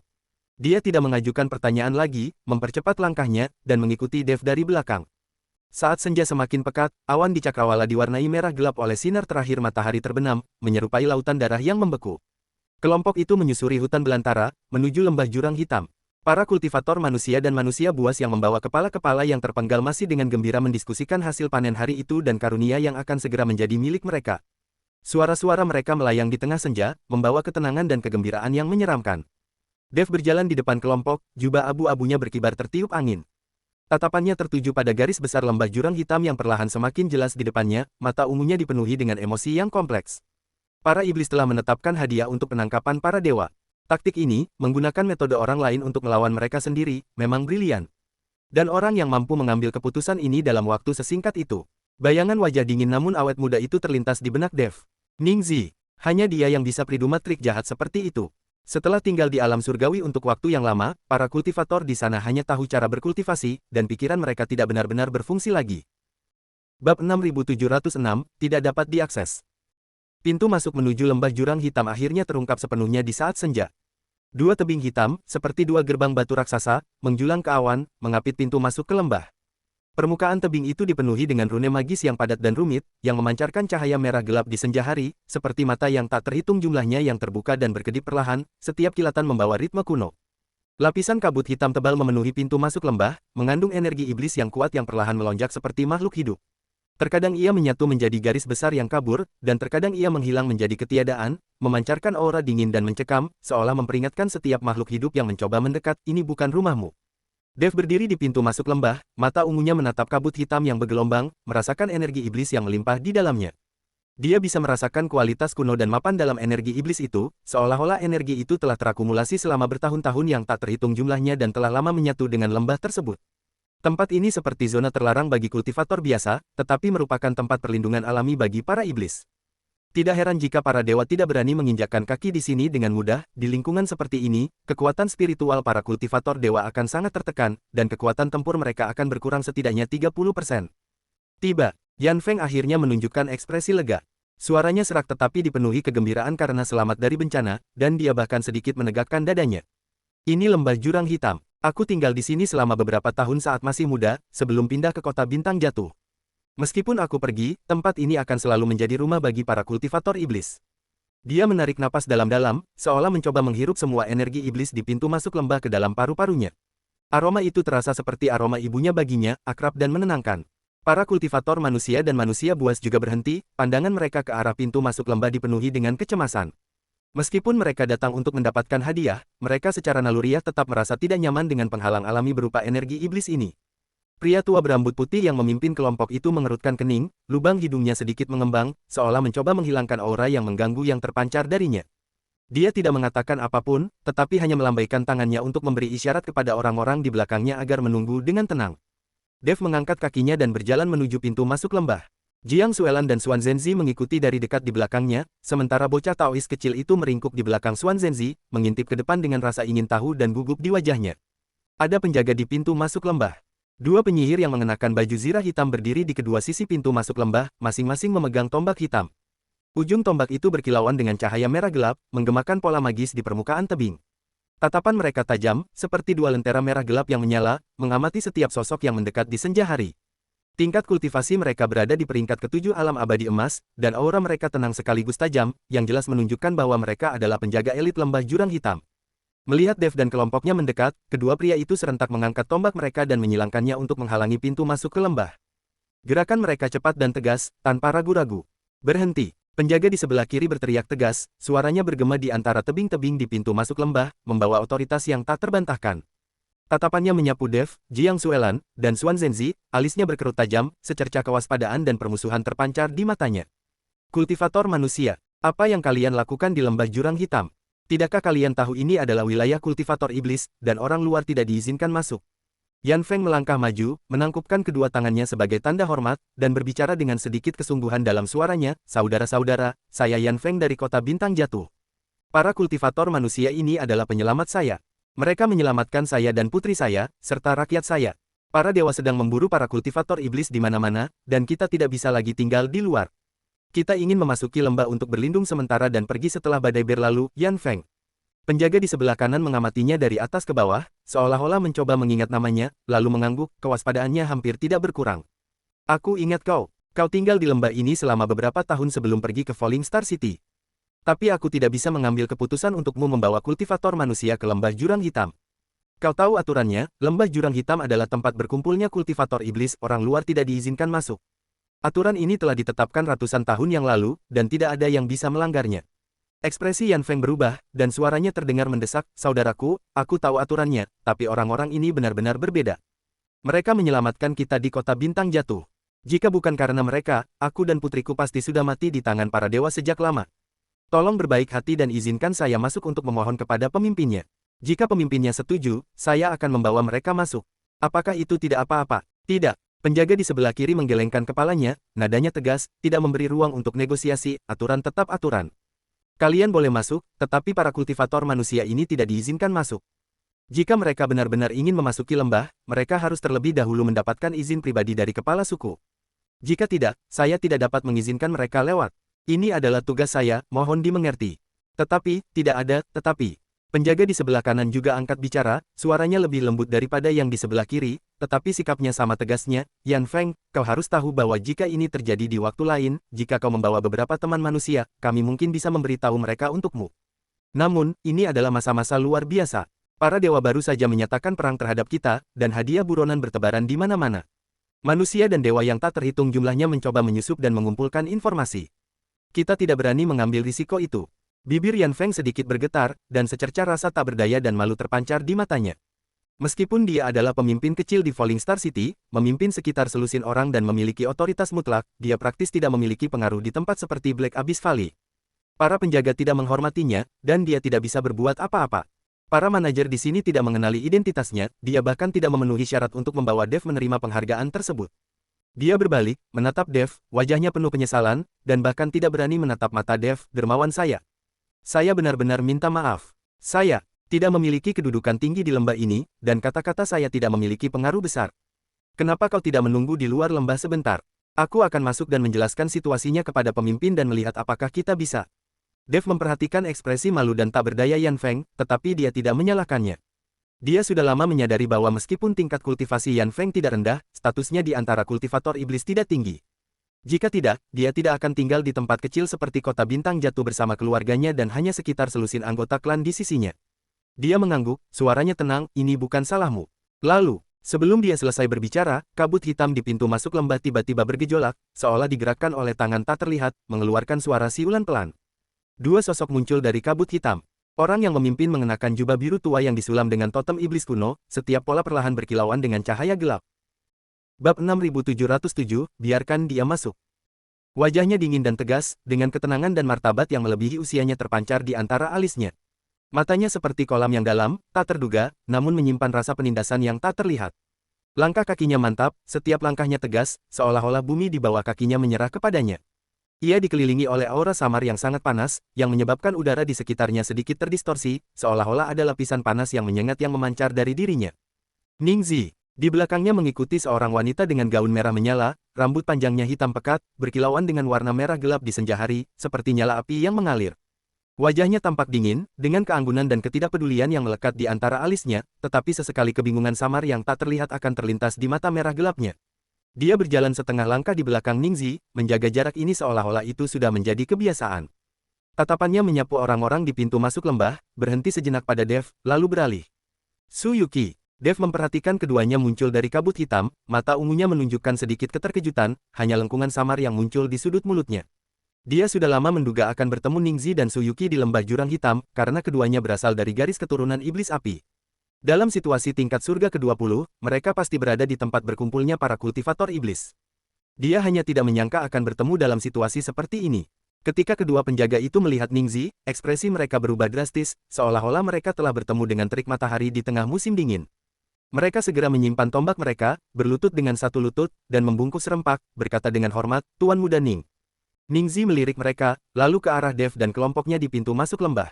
Dia tidak mengajukan pertanyaan lagi, mempercepat langkahnya, dan mengikuti Dev dari belakang. Saat senja semakin pekat, awan di cakrawala diwarnai merah gelap oleh sinar terakhir matahari terbenam, menyerupai lautan darah yang membeku. Kelompok itu menyusuri hutan belantara, menuju lembah jurang hitam. Para kultivator manusia dan manusia buas yang membawa kepala-kepala yang terpenggal masih dengan gembira mendiskusikan hasil panen hari itu dan karunia yang akan segera menjadi milik mereka. Suara-suara mereka melayang di tengah senja, membawa ketenangan dan kegembiraan yang menyeramkan. Dev berjalan di depan kelompok, jubah abu-abunya berkibar tertiup angin. Tatapannya tertuju pada garis besar lembah jurang hitam yang perlahan semakin jelas di depannya, mata ungunya dipenuhi dengan emosi yang kompleks. Para iblis telah menetapkan hadiah untuk penangkapan para dewa. Taktik ini, menggunakan metode orang lain untuk melawan mereka sendiri, memang brilian. Dan orang yang mampu mengambil keputusan ini dalam waktu sesingkat itu. Bayangan wajah dingin namun awet muda itu terlintas di benak Dev. Ningzi, hanya dia yang bisa priduma trik jahat seperti itu. Setelah tinggal di alam surgawi untuk waktu yang lama, para kultivator di sana hanya tahu cara berkultivasi, dan pikiran mereka tidak benar-benar berfungsi lagi. Bab 6706, tidak dapat diakses. Pintu masuk menuju lembah jurang hitam akhirnya terungkap sepenuhnya di saat senja. Dua tebing hitam, seperti dua gerbang batu raksasa, menjulang ke awan, mengapit pintu masuk ke lembah. Permukaan tebing itu dipenuhi dengan rune magis yang padat dan rumit, yang memancarkan cahaya merah gelap di senja hari, seperti mata yang tak terhitung jumlahnya yang terbuka dan berkedip perlahan, setiap kilatan membawa ritme kuno. Lapisan kabut hitam tebal memenuhi pintu masuk lembah, mengandung energi iblis yang kuat yang perlahan melonjak seperti makhluk hidup. Terkadang ia menyatu menjadi garis besar yang kabur, dan terkadang ia menghilang menjadi ketiadaan, memancarkan aura dingin dan mencekam, seolah memperingatkan setiap makhluk hidup yang mencoba mendekat, ini bukan rumahmu. Dev berdiri di pintu masuk lembah, mata ungunya menatap kabut hitam yang bergelombang, merasakan energi iblis yang melimpah di dalamnya. Dia bisa merasakan kualitas kuno dan mapan dalam energi iblis itu, seolah-olah energi itu telah terakumulasi selama bertahun-tahun yang tak terhitung jumlahnya dan telah lama menyatu dengan lembah tersebut. Tempat ini seperti zona terlarang bagi kultivator biasa, tetapi merupakan tempat perlindungan alami bagi para iblis. Tidak heran jika para dewa tidak berani menginjakkan kaki di sini dengan mudah. Di lingkungan seperti ini, kekuatan spiritual para kultivator dewa akan sangat tertekan, dan kekuatan tempur mereka akan berkurang setidaknya 30%. Tiba, Yan Feng akhirnya menunjukkan ekspresi lega. Suaranya serak tetapi dipenuhi kegembiraan karena selamat dari bencana, dan dia bahkan sedikit menegakkan dadanya. Ini lembah jurang hitam. Aku tinggal di sini selama beberapa tahun saat masih muda, sebelum pindah ke kota bintang jatuh. Meskipun aku pergi, tempat ini akan selalu menjadi rumah bagi para kultivator iblis. Dia menarik napas dalam-dalam, seolah mencoba menghirup semua energi iblis di pintu masuk lembah ke dalam paru-parunya. Aroma itu terasa seperti aroma ibunya baginya, akrab dan menenangkan. Para kultivator manusia dan manusia buas juga berhenti, pandangan mereka ke arah pintu masuk lembah dipenuhi dengan kecemasan. Meskipun mereka datang untuk mendapatkan hadiah, mereka secara naluriah tetap merasa tidak nyaman dengan penghalang alami berupa energi iblis ini. Pria tua berambut putih yang memimpin kelompok itu mengerutkan kening, lubang hidungnya sedikit mengembang, seolah mencoba menghilangkan aura yang mengganggu yang terpancar darinya. Dia tidak mengatakan apapun, tetapi hanya melambaikan tangannya untuk memberi isyarat kepada orang-orang di belakangnya agar menunggu dengan tenang. Dev mengangkat kakinya dan berjalan menuju pintu masuk lembah. Jiang Xuelan dan Xuan Zhenzi mengikuti dari dekat di belakangnya, sementara bocah Taois kecil itu meringkuk di belakang Xuan Zhenzi, mengintip ke depan dengan rasa ingin tahu dan gugup di wajahnya. Ada penjaga di pintu masuk lembah. Dua penyihir yang mengenakan baju zirah hitam berdiri di kedua sisi pintu masuk lembah, masing-masing memegang tombak hitam. Ujung tombak itu berkilauan dengan cahaya merah gelap, menggemakan pola magis di permukaan tebing. Tatapan mereka tajam, seperti dua lentera merah gelap yang menyala, mengamati setiap sosok yang mendekat di senja hari. Tingkat kultivasi mereka berada di peringkat ketujuh alam abadi emas, dan aura mereka tenang sekaligus tajam, yang jelas menunjukkan bahwa mereka adalah penjaga elit lembah jurang hitam. Melihat Dev dan kelompoknya mendekat, kedua pria itu serentak mengangkat tombak mereka dan menyilangkannya untuk menghalangi pintu masuk ke lembah. Gerakan mereka cepat dan tegas, tanpa ragu-ragu. Berhenti. Penjaga di sebelah kiri berteriak tegas, suaranya bergema di antara tebing-tebing di pintu masuk lembah, membawa otoritas yang tak terbantahkan. Tatapannya menyapu Dev, Jiang Xuelan, dan Xuan Zhenzi, alisnya berkerut tajam, secerca kewaspadaan dan permusuhan terpancar di matanya. Kultivator manusia, apa yang kalian lakukan di lembah jurang hitam? Tidakkah kalian tahu ini adalah wilayah kultivator iblis, dan orang luar tidak diizinkan masuk? Yan Feng melangkah maju, menangkupkan kedua tangannya sebagai tanda hormat, dan berbicara dengan sedikit kesungguhan dalam suaranya, "Saudara-saudara, saya Yan Feng dari kota bintang jatuh. Para kultivator manusia ini adalah penyelamat saya. Mereka menyelamatkan saya dan putri saya, serta rakyat saya. Para dewa sedang memburu para kultivator iblis di mana-mana, dan kita tidak bisa lagi tinggal di luar. Kita ingin memasuki lembah untuk berlindung sementara dan pergi setelah badai berlalu." Yan Feng. Penjaga di sebelah kanan mengamatinya dari atas ke bawah, seolah-olah mencoba mengingat namanya, lalu mengangguk, kewaspadaannya hampir tidak berkurang. "Aku ingat kau. Kau tinggal di lembah ini selama beberapa tahun sebelum pergi ke Falling Star City. Tapi aku tidak bisa mengambil keputusan untukmu membawa kultivator manusia ke lembah jurang hitam. Kau tahu aturannya, lembah jurang hitam adalah tempat berkumpulnya kultivator iblis, orang luar tidak diizinkan masuk. Aturan ini telah ditetapkan ratusan tahun yang lalu, dan tidak ada yang bisa melanggarnya." Ekspresi Yan Feng berubah, dan suaranya terdengar mendesak, "Saudaraku, aku tahu aturannya, tapi orang-orang ini benar-benar berbeda. Mereka menyelamatkan kita di kota bintang jatuh. Jika bukan karena mereka, aku dan putriku pasti sudah mati di tangan para dewa sejak lama. Tolong berbaik hati dan izinkan saya masuk untuk memohon kepada pemimpinnya. Jika pemimpinnya setuju, saya akan membawa mereka masuk. Apakah itu tidak apa-apa?" "Tidak." Penjaga di sebelah kiri menggelengkan kepalanya, nadanya tegas, tidak memberi ruang untuk negosiasi, aturan tetap aturan. Kalian boleh masuk, tetapi para kultivator manusia ini tidak diizinkan masuk. Jika mereka benar-benar ingin memasuki lembah, mereka harus terlebih dahulu mendapatkan izin pribadi dari kepala suku. Jika tidak, saya tidak dapat mengizinkan mereka lewat. Ini adalah tugas saya, mohon dimengerti. Tetapi, tidak ada, tetapi. Penjaga di sebelah kanan juga angkat bicara, suaranya lebih lembut daripada yang di sebelah kiri, tetapi sikapnya sama tegasnya, "Yan Feng, kau harus tahu bahwa jika ini terjadi di waktu lain, jika kau membawa beberapa teman manusia, kami mungkin bisa memberitahu mereka untukmu. Namun, ini adalah masa-masa luar biasa. Para dewa baru saja menyatakan perang terhadap kita, dan hadiah buronan bertebaran di mana-mana. Manusia dan dewa yang tak terhitung jumlahnya mencoba menyusup dan mengumpulkan informasi. Kita tidak berani mengambil risiko itu." Bibir Yan Feng sedikit bergetar, dan secerca rasa tak berdaya dan malu terpancar di matanya. Meskipun dia adalah pemimpin kecil di Falling Star City, memimpin sekitar selusin orang dan memiliki otoritas mutlak, dia praktis tidak memiliki pengaruh di tempat seperti Black Abyss Valley. Para penjaga tidak menghormatinya, dan dia tidak bisa berbuat apa-apa. Para manajer di sini tidak mengenali identitasnya, dia bahkan tidak memenuhi syarat untuk membawa Dev menerima penghargaan tersebut. Dia berbalik, menatap Dev, wajahnya penuh penyesalan, dan bahkan tidak berani menatap mata Dev, dermawan saya. Saya benar-benar minta maaf. Saya tidak memiliki kedudukan tinggi di lembah ini, dan kata-kata saya tidak memiliki pengaruh besar. Kenapa kau tidak menunggu di luar lembah sebentar? Aku akan masuk dan menjelaskan situasinya kepada pemimpin dan melihat apakah kita bisa. Dev memperhatikan ekspresi malu dan tak berdaya Yan Feng, tetapi dia tidak menyalahkannya. Dia sudah lama menyadari bahwa meskipun tingkat kultivasi Yan Feng tidak rendah, statusnya di antara kultivator iblis tidak tinggi. Jika tidak, dia tidak akan tinggal di tempat kecil seperti kota bintang jatuh bersama keluarganya dan hanya sekitar selusin anggota klan di sisinya. Dia mengangguk, suaranya tenang, ini bukan salahmu. Lalu, sebelum dia selesai berbicara, kabut hitam di pintu masuk lembah tiba-tiba bergejolak, seolah digerakkan oleh tangan tak terlihat, mengeluarkan suara siulan pelan. Dua sosok muncul dari kabut hitam. Orang yang memimpin mengenakan jubah biru tua yang disulam dengan totem iblis kuno, setiap pola perlahan berkilauan dengan cahaya gelap. Bab 6707, biarkan dia masuk. Wajahnya dingin dan tegas, dengan ketenangan dan martabat yang melebihi usianya terpancar di antara alisnya. Matanya seperti kolam yang dalam, tak terduga, namun menyimpan rasa penindasan yang tak terlihat. Langkah kakinya mantap, setiap langkahnya tegas, seolah-olah bumi di bawah kakinya menyerah kepadanya. Ia dikelilingi oleh aura samar yang sangat panas, yang menyebabkan udara di sekitarnya sedikit terdistorsi, seolah-olah ada lapisan panas yang menyengat yang memancar dari dirinya. Ningzi, di belakangnya mengikuti seorang wanita dengan gaun merah menyala, rambut panjangnya hitam pekat, berkilauan dengan warna merah gelap di senja hari, seperti nyala api yang mengalir. Wajahnya tampak dingin, dengan keanggunan dan ketidakpedulian yang melekat di antara alisnya, tetapi sesekali kebingungan samar yang tak terlihat akan terlintas di mata merah gelapnya. Dia berjalan setengah langkah di belakang Ningzi, menjaga jarak ini seolah-olah itu sudah menjadi kebiasaan. Tatapannya menyapu orang-orang di pintu masuk lembah, berhenti sejenak pada Dev, lalu beralih. Suyuki. Dev memperhatikan keduanya muncul dari kabut hitam, mata ungunya menunjukkan sedikit keterkejutan, hanya lengkungan samar yang muncul di sudut mulutnya. Dia sudah lama menduga akan bertemu Ningzi dan Suyuki di lembah jurang hitam, karena keduanya berasal dari garis keturunan iblis api. Dalam situasi tingkat surga ke-20, mereka pasti berada di tempat berkumpulnya para kultivator iblis. Dia hanya tidak menyangka akan bertemu dalam situasi seperti ini. Ketika kedua penjaga itu melihat Ningzi, ekspresi mereka berubah drastis, seolah-olah mereka telah bertemu dengan terik matahari di tengah musim dingin. Mereka segera menyimpan tombak mereka, berlutut dengan satu lutut, dan membungkuk serempak, berkata dengan hormat, Tuan Muda Ning. Ningzi melirik mereka, lalu ke arah Dev dan kelompoknya di pintu masuk lembah.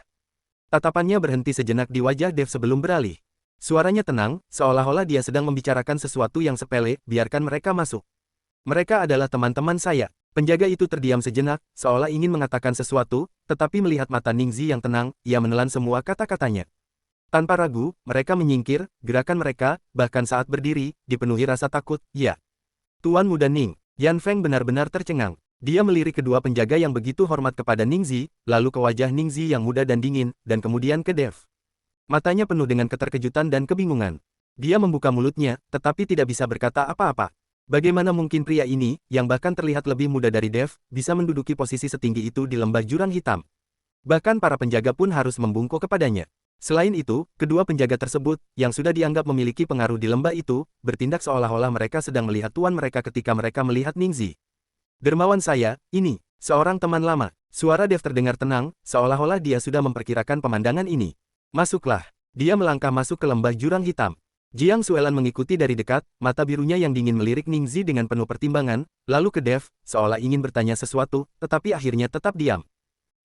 Tatapannya berhenti sejenak di wajah Dev sebelum beralih. Suaranya tenang, seolah-olah dia sedang membicarakan sesuatu yang sepele, biarkan mereka masuk. Mereka adalah teman-teman saya. Penjaga itu terdiam sejenak, seolah ingin mengatakan sesuatu, tetapi melihat mata Ningzi yang tenang, ia menelan semua kata-katanya. Tanpa ragu, mereka menyingkir, gerakan mereka, bahkan saat berdiri, dipenuhi rasa takut, ya. Tuan Muda Ning, Yan Feng benar-benar tercengang. Dia melirik kedua penjaga yang begitu hormat kepada Ningzi, lalu ke wajah Ningzi yang muda dan dingin, dan kemudian ke Dev. Matanya penuh dengan keterkejutan dan kebingungan. Dia membuka mulutnya, tetapi tidak bisa berkata apa-apa. Bagaimana mungkin pria ini, yang bahkan terlihat lebih muda dari Dev, bisa menduduki posisi setinggi itu di lembah jurang hitam? Bahkan para penjaga pun harus membungkuk kepadanya. Selain itu, kedua penjaga tersebut, yang sudah dianggap memiliki pengaruh di lembah itu, bertindak seolah-olah mereka sedang melihat tuan mereka ketika mereka melihat Ningzi. Dermawan saya, ini, seorang teman lama. Suara Dev terdengar tenang, seolah-olah dia sudah memperkirakan pemandangan ini. Masuklah. Dia melangkah masuk ke lembah jurang hitam. Jiang Suelan mengikuti dari dekat, mata birunya yang dingin melirik Ningzi dengan penuh pertimbangan, lalu ke Dev, seolah ingin bertanya sesuatu, tetapi akhirnya tetap diam.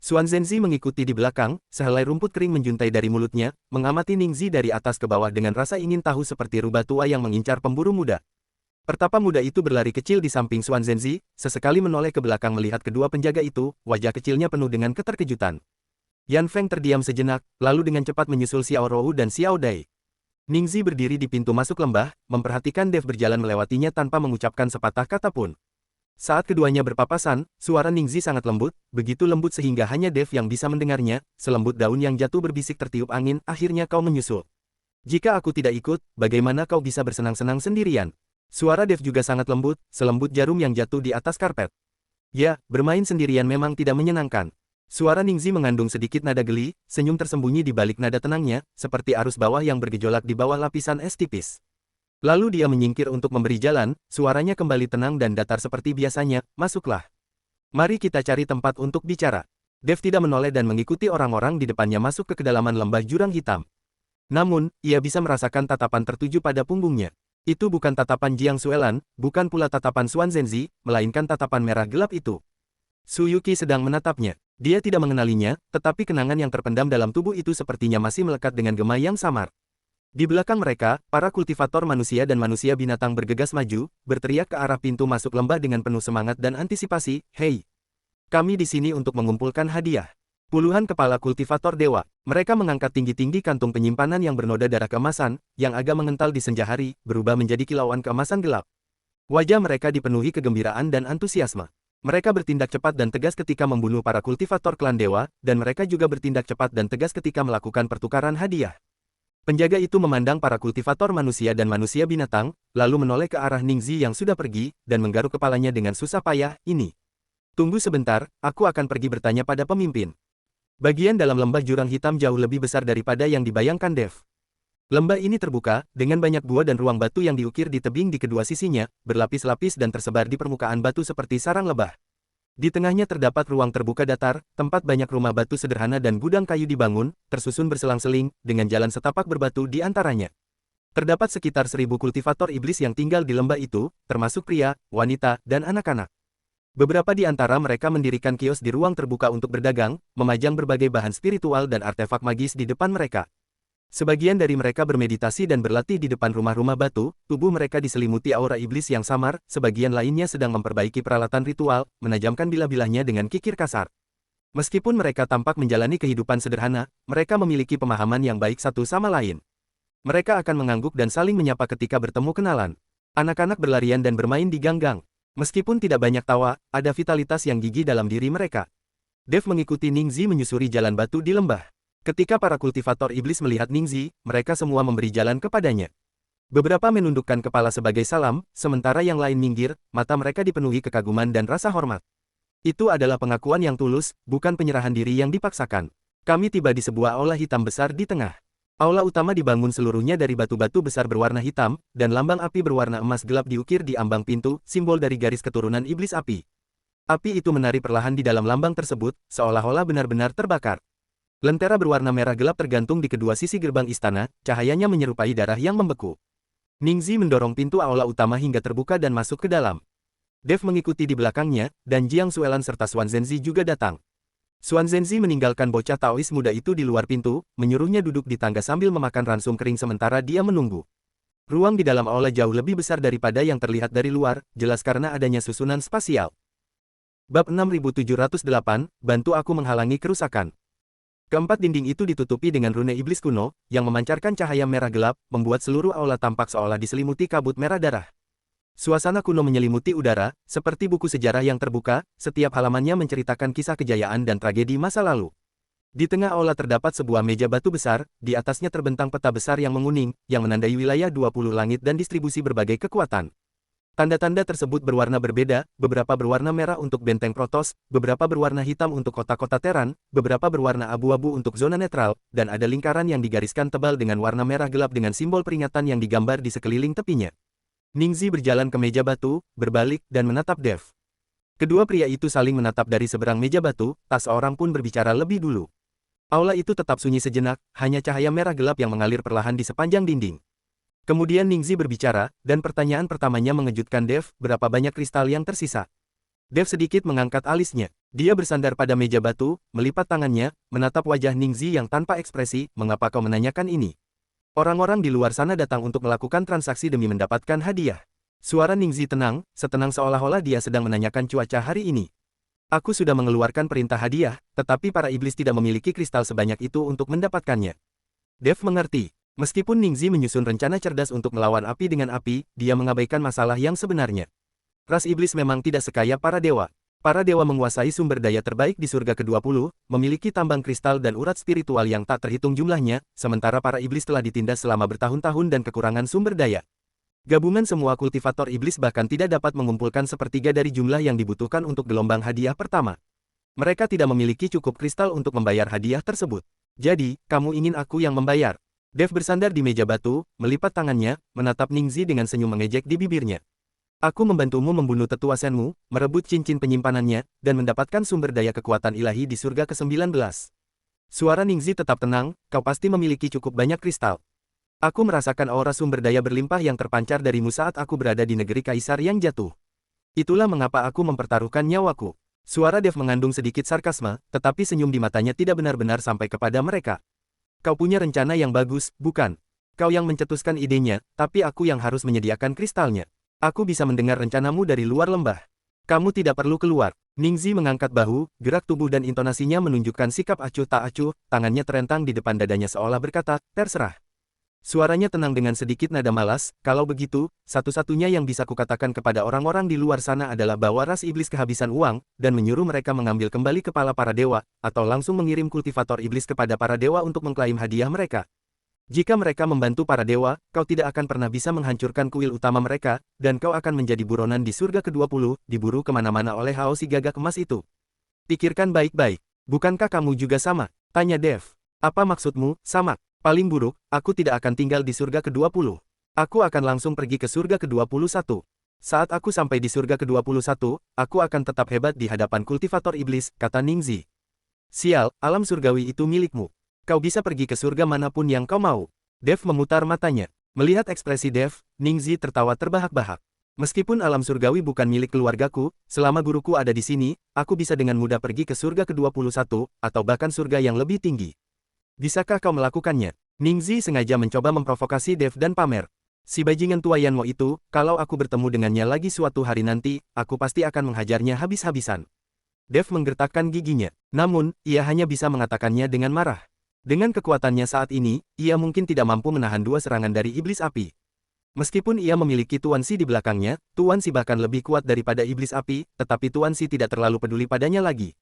Xuan Zhenzi mengikuti di belakang, sehelai rumput kering menjuntai dari mulutnya, mengamati Ningzi dari atas ke bawah dengan rasa ingin tahu seperti rubah tua yang mengincar pemburu muda. Pertapa muda itu berlari kecil di samping Xuan Zhenzi, sesekali menoleh ke belakang melihat kedua penjaga itu, wajah kecilnya penuh dengan keterkejutan. Yan Feng terdiam sejenak, lalu dengan cepat menyusul Xiao Rou dan Xiao Dai. Ningzi berdiri di pintu masuk lembah, memperhatikan Dev berjalan melewatinya tanpa mengucapkan sepatah kata pun. Saat keduanya berpapasan, suara Ningzi sangat lembut, begitu lembut sehingga hanya Dev yang bisa mendengarnya, selembut daun yang jatuh berbisik tertiup angin, akhirnya kau menyusul. Jika aku tidak ikut, bagaimana kau bisa bersenang-senang sendirian? Suara Dev juga sangat lembut, selembut jarum yang jatuh di atas karpet. Ya, bermain sendirian memang tidak menyenangkan. Suara Ningzi mengandung sedikit nada geli, senyum tersembunyi di balik nada tenangnya, seperti arus bawah yang bergejolak di bawah lapisan es tipis. Lalu dia menyingkir untuk memberi jalan, suaranya kembali tenang dan datar seperti biasanya, masuklah. Mari kita cari tempat untuk bicara. Dev tidak menoleh dan mengikuti orang-orang di depannya masuk ke kedalaman lembah jurang hitam. Namun, ia bisa merasakan tatapan tertuju pada punggungnya. Itu bukan tatapan Jiang Xuelan, bukan pula tatapan Xuan Zhenzi, melainkan tatapan merah gelap itu. Su Yuqi sedang menatapnya. Dia tidak mengenalinya, tetapi kenangan yang terpendam dalam tubuh itu sepertinya masih melekat dengan gema yang samar. Di belakang mereka, para kultivator manusia dan manusia binatang bergegas maju, berteriak ke arah pintu masuk lembah dengan penuh semangat dan antisipasi, "Hei! Kami di sini untuk mengumpulkan hadiah." Puluhan kepala kultivator dewa. Mereka mengangkat tinggi-tinggi kantung penyimpanan yang bernoda darah keemasan, yang agak mengental di senja hari, berubah menjadi kilauan keemasan gelap. Wajah mereka dipenuhi kegembiraan dan antusiasme. Mereka bertindak cepat dan tegas ketika membunuh para kultivator klan dewa, dan mereka juga bertindak cepat dan tegas ketika melakukan pertukaran hadiah. Penjaga itu memandang para kultivator manusia dan manusia binatang, lalu menoleh ke arah Ningzi yang sudah pergi, dan menggaruk kepalanya dengan susah payah, "Ini. Tunggu sebentar, aku akan pergi bertanya pada pemimpin." Bagian dalam lembah jurang hitam jauh lebih besar daripada yang dibayangkan Dev. Lembah ini terbuka, dengan banyak gua dan ruang batu yang diukir di tebing di kedua sisinya, berlapis-lapis dan tersebar di permukaan batu seperti sarang lebah. Di tengahnya terdapat ruang terbuka datar, tempat banyak rumah batu sederhana dan gudang kayu dibangun, tersusun berselang-seling, dengan jalan setapak berbatu di antaranya. Terdapat sekitar 1000 kultivator iblis yang tinggal di lembah itu, termasuk pria, wanita, dan anak-anak. Beberapa di antara mereka mendirikan kios di ruang terbuka untuk berdagang, memajang berbagai bahan spiritual dan artefak magis di depan mereka. Sebagian dari mereka bermeditasi dan berlatih di depan rumah-rumah batu, tubuh mereka diselimuti aura iblis yang samar, sebagian lainnya sedang memperbaiki peralatan ritual, menajamkan bilah-bilahnya dengan kikir kasar. Meskipun mereka tampak menjalani kehidupan sederhana, mereka memiliki pemahaman yang baik satu sama lain. Mereka akan mengangguk dan saling menyapa ketika bertemu kenalan. Anak-anak berlarian dan bermain di gang-gang. Meskipun tidak banyak tawa, ada vitalitas yang gigih dalam diri mereka. Dev mengikuti Ningzi menyusuri jalan batu di lembah. Ketika para kultivator iblis melihat Ningzi, mereka semua memberi jalan kepadanya. Beberapa menundukkan kepala sebagai salam, sementara yang lain minggir, mata mereka dipenuhi kekaguman dan rasa hormat. Itu adalah pengakuan yang tulus, bukan penyerahan diri yang dipaksakan. Kami tiba di sebuah aula hitam besar di tengah. Aula utama dibangun seluruhnya dari batu-batu besar berwarna hitam, dan lambang api berwarna emas gelap diukir di ambang pintu, simbol dari garis keturunan iblis api. Api itu menari perlahan di dalam lambang tersebut, seolah-olah benar-benar terbakar. Lentera berwarna merah gelap tergantung di kedua sisi gerbang istana, cahayanya menyerupai darah yang membeku. Ningzi mendorong pintu aula utama hingga terbuka dan masuk ke dalam. Dev mengikuti di belakangnya, dan Jiang Xuelan serta Xuan Zhenzi juga datang. Xuan Zhenzi meninggalkan bocah Taois muda itu di luar pintu, menyuruhnya duduk di tangga sambil memakan ransum kering sementara dia menunggu. Ruang di dalam aula jauh lebih besar daripada yang terlihat dari luar, jelas karena adanya susunan spasial. Bab 6708, bantu aku menghalangi kerusakan. Keempat dinding itu ditutupi dengan rune iblis kuno, yang memancarkan cahaya merah gelap, membuat seluruh aula tampak seolah diselimuti kabut merah darah. Suasana kuno menyelimuti udara, seperti buku sejarah yang terbuka, setiap halamannya menceritakan kisah kejayaan dan tragedi masa lalu. Di tengah aula terdapat sebuah meja batu besar, di atasnya terbentang peta besar yang menguning, yang menandai wilayah 20 langit dan distribusi berbagai kekuatan. Tanda-tanda tersebut berwarna berbeda, beberapa berwarna merah untuk benteng Protoss, beberapa berwarna hitam untuk kota-kota Terran, beberapa berwarna abu-abu untuk zona netral, dan ada lingkaran yang digariskan tebal dengan warna merah gelap dengan simbol peringatan yang digambar di sekeliling tepinya. Ningzi berjalan ke meja batu, berbalik, dan menatap Dev. Kedua pria itu saling menatap dari seberang meja batu, tak seorang pun berbicara lebih dulu. Aula itu tetap sunyi sejenak, hanya cahaya merah gelap yang mengalir perlahan di sepanjang dinding. Kemudian Ningzi berbicara, dan pertanyaan pertamanya mengejutkan Dev, berapa banyak kristal yang tersisa? Dev sedikit mengangkat alisnya. Dia bersandar pada meja batu, melipat tangannya, menatap wajah Ningzi yang tanpa ekspresi, "Mengapa kau menanyakan ini?" Orang-orang di luar sana datang untuk melakukan transaksi demi mendapatkan hadiah. Suara Ningzi tenang, setenang seolah-olah dia sedang menanyakan cuaca hari ini. "Aku sudah mengeluarkan perintah hadiah, tetapi para iblis tidak memiliki kristal sebanyak itu untuk mendapatkannya." Dev mengerti. Meskipun Ningzi menyusun rencana cerdas untuk melawan api dengan api, dia mengabaikan masalah yang sebenarnya. Ras iblis memang tidak sekaya para dewa. Para dewa menguasai sumber daya terbaik di surga ke-20, memiliki tambang kristal dan urat spiritual yang tak terhitung jumlahnya, sementara para iblis telah ditindas selama bertahun-tahun dan kekurangan sumber daya. Gabungan semua kultivator iblis bahkan tidak dapat mengumpulkan sepertiga dari jumlah yang dibutuhkan untuk gelombang hadiah pertama. Mereka tidak memiliki cukup kristal untuk membayar hadiah tersebut. "Jadi, kamu ingin aku yang membayar?" Dev bersandar di meja batu, melipat tangannya, menatap Ningzi dengan senyum mengejek di bibirnya. "Aku membantumu membunuh tetua Senmu, merebut cincin penyimpanannya, dan mendapatkan sumber daya kekuatan ilahi di surga ke-19. Suara Ningzi tetap tenang, "Kau pasti memiliki cukup banyak kristal. Aku merasakan aura sumber daya berlimpah yang terpancar darimu saat aku berada di negeri kaisar yang jatuh. Itulah mengapa aku mempertaruhkan nyawaku. Suara Dev mengandung sedikit sarkasme, tetapi senyum di matanya tidak benar-benar sampai kepada mereka. Kau punya rencana yang bagus, bukan? Kau yang mencetuskan idenya, tapi aku yang harus menyediakan kristalnya. Aku bisa mendengar rencanamu dari luar lembah. Kamu tidak perlu keluar. Ningzi mengangkat bahu, gerak tubuh dan intonasinya menunjukkan sikap acuh tak acuh, tangannya terentang di depan dadanya seolah berkata, terserah. Suaranya tenang dengan sedikit nada malas, kalau begitu, satu-satunya yang bisa kukatakan kepada orang-orang di luar sana adalah bahwa ras iblis kehabisan uang, dan menyuruh mereka mengambil kembali kepala para dewa, atau langsung mengirim kultivator iblis kepada para dewa untuk mengklaim hadiah mereka. Jika mereka membantu para dewa, kau tidak akan pernah bisa menghancurkan kuil utama mereka, dan kau akan menjadi buronan di surga ke-20, diburu kemana-mana oleh Hao si gagak emas itu. Pikirkan baik-baik. Bukankah kamu juga sama? Tanya Dev. Apa maksudmu, sama? Paling buruk, aku tidak akan tinggal di surga ke-20. Aku akan langsung pergi ke surga ke-21. Saat aku sampai di surga ke-21, aku akan tetap hebat di hadapan kultivator iblis, kata Ningzi. Sial, alam surgawi itu milikmu. Kau bisa pergi ke surga manapun yang kau mau. Dev memutar matanya. Melihat ekspresi Dev, Ningzi tertawa terbahak-bahak. Meskipun alam surgawi bukan milik keluargaku, selama guruku ada di sini, aku bisa dengan mudah pergi ke surga ke-21, atau bahkan surga yang lebih tinggi. Bisakah kau melakukannya? Ningzi sengaja mencoba memprovokasi Dev dan Pamer. Si bajingan tua Yanwo itu, kalau aku bertemu dengannya lagi suatu hari nanti, aku pasti akan menghajarnya habis-habisan. Dev menggertakkan giginya. Namun, ia hanya bisa mengatakannya dengan marah. Dengan kekuatannya saat ini, ia mungkin tidak mampu menahan dua serangan dari iblis api. Meskipun ia memiliki Tuan Si di belakangnya, Tuan Si bahkan lebih kuat daripada iblis api, tetapi Tuan Si tidak terlalu peduli padanya lagi.